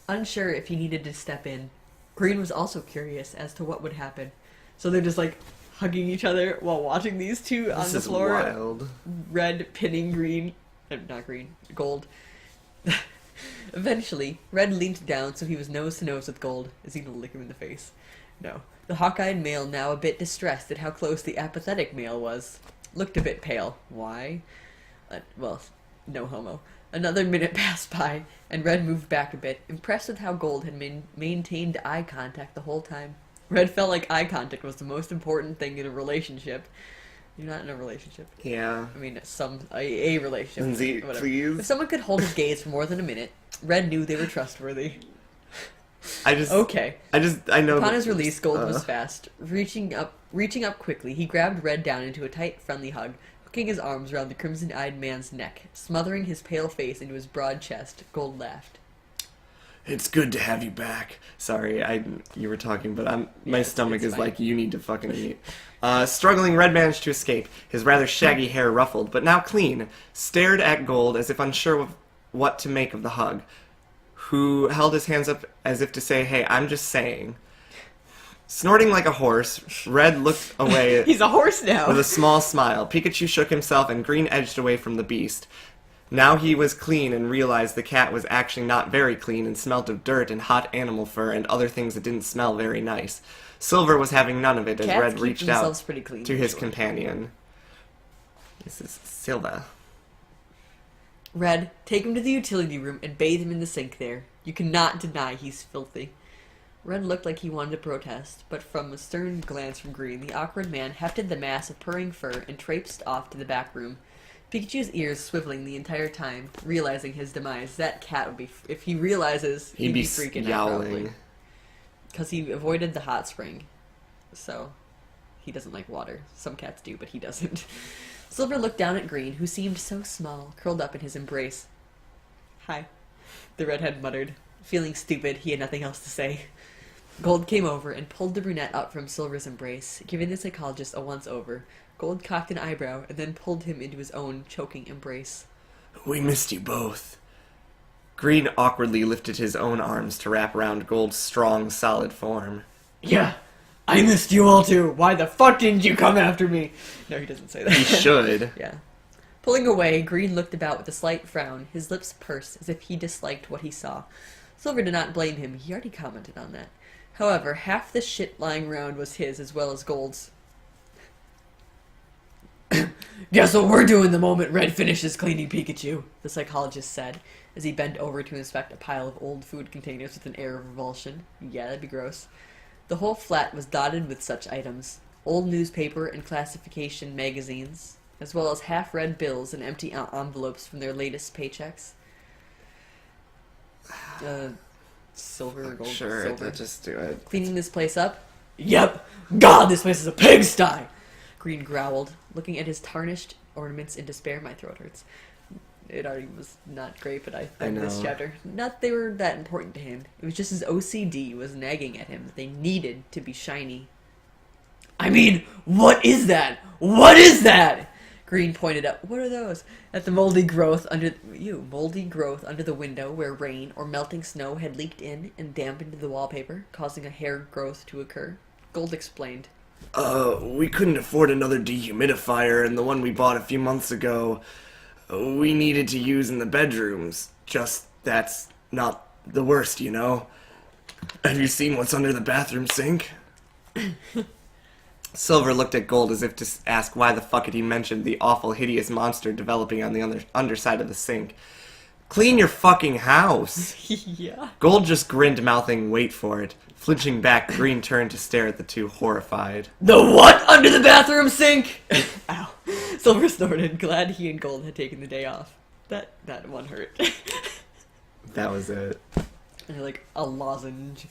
unsure if he needed to step in. Green was also curious as to what would happen. So they're just like hugging each other while watching these two on the floor. This is wild. Red pinning Green. Not Green. Gold. Eventually, Red leaned down so he was nose to nose with Gold. Is he gonna lick him in the face? No. The hawk-eyed male, now a bit distressed at how close the apathetic male was, looked a bit pale. Why? Well, no homo. Another minute passed by, and Red moved back a bit, impressed with how Gold had maintained eye contact the whole time. Red felt like eye contact was the most important thing in a relationship. You're not in a relationship. Yeah. I mean, a relationship. Lindsay, whatever. please. If someone could hold his gaze for more than a minute, Red knew they were trustworthy. Okay. I know. Upon his release, Gold was fast. Reaching up quickly, he grabbed Red down into a tight, friendly hug, hooking his arms around the crimson-eyed man's neck, smothering his pale face into his broad chest. Gold laughed. It's good to have you back. Sorry, you were talking, but my stomach is fine. like, you need to fucking eat. Struggling, Red managed to escape, his rather shaggy hair ruffled, but now clean, stared at Gold as if unsure of what to make of the hug, who held his hands up as if to say, hey, I'm just saying. Snorting like a horse, Red looked away. He's a horse now! With a small smile. Pikachu shook himself and Green edged away from the beast. Now he was clean and realized the cat was actually not very clean and smelt of dirt and hot animal fur and other things that didn't smell very nice. Silver was having none of it as Cats Red keep reached out themselves pretty clean, to his usually. companion. This is Silva. Red, take him to the utility room and bathe him in the sink there. You cannot deny he's filthy. Red looked like he wanted to protest, but from a stern glance from Green, the awkward man hefted the mass of purring fur and traipsed off to the back room. Pikachu's ears swiveling the entire time, realizing his demise. That cat would be... If he realizes, he'd be freaking out, probably. Because he avoided the hot spring. So, he doesn't like water. Some cats do, but he doesn't. Silver looked down at Green, who seemed so small, curled up in his embrace. Hi, the redhead muttered. Feeling stupid, he had nothing else to say. Gold came over and pulled the brunette out from Silver's embrace, giving the psychologist a once-over. Gold cocked an eyebrow and then pulled him into his own choking embrace. We missed you both. Green awkwardly lifted his own arms to wrap around Gold's strong, solid form. Yeah, I missed you all too. Why the fuck didn't you come after me? No, he doesn't say that. He should. Yeah. Pulling away, Green looked about with a slight frown, his lips pursed as if he disliked what he saw. Silver did not blame him, he already commented on that. However, half the shit lying around was his as well as Gold's. Guess what we're doing the moment Red finishes cleaning Pikachu, the psychologist said, as he bent over to inspect a pile of old food containers with an air of revulsion. Yeah, that'd be gross. The whole flat was dotted with such items. Old newspaper and classification magazines, as well as half-read bills and empty envelopes from their latest paychecks. Silver or gold? Sure, Silver. just do it. Cleaning this place up? Yep! God, this place is a pigsty! Green growled, looking at his tarnished ornaments in despair. My throat hurts. It already was not great, but I know. this chapter. Not they were that important to him. It was just his OCD was nagging at him that they needed to be shiny. I mean, what is that? What is that? Green pointed up. What are those? At the moldy growth under the window where rain or melting snow had leaked in and dampened the wallpaper, causing a hair growth to occur. Gold explained. We couldn't afford another dehumidifier, and the one we bought a few months ago, we needed to use in the bedrooms. Just, that's not the worst, you know? Have you seen what's under the bathroom sink? Silver looked at Gold as if to ask why the fuck had he mentioned the awful, hideous monster developing on the underside of the sink. Clean your fucking house! Yeah. Gold just grinned, mouthing, wait for it. Flinching back, Green turned to stare at the two, horrified. The what? Under the bathroom sink? Ow. Silver snorted, glad he and Gold had taken the day off. That one hurt. That was it. And like a lozenge.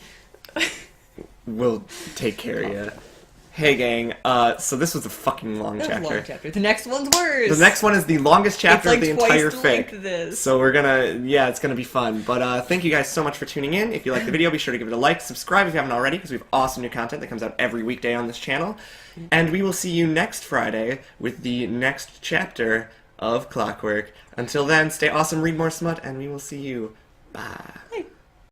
We'll take care of you. Hey gang, so this was a fucking long That was a chapter. long chapter. The next one's worse. The next one is the longest chapter It's like of the twice entire the length fic. of this. So we're gonna, it's gonna be fun. But thank you guys so much for tuning in. If you like the video, be sure to give it a like, subscribe if you haven't already, because we have awesome new content that comes out every weekday on this channel. And we will see you next Friday with the next chapter of Clockwork. Until then, stay awesome, read more smut, and we will see you. Bye. Bye.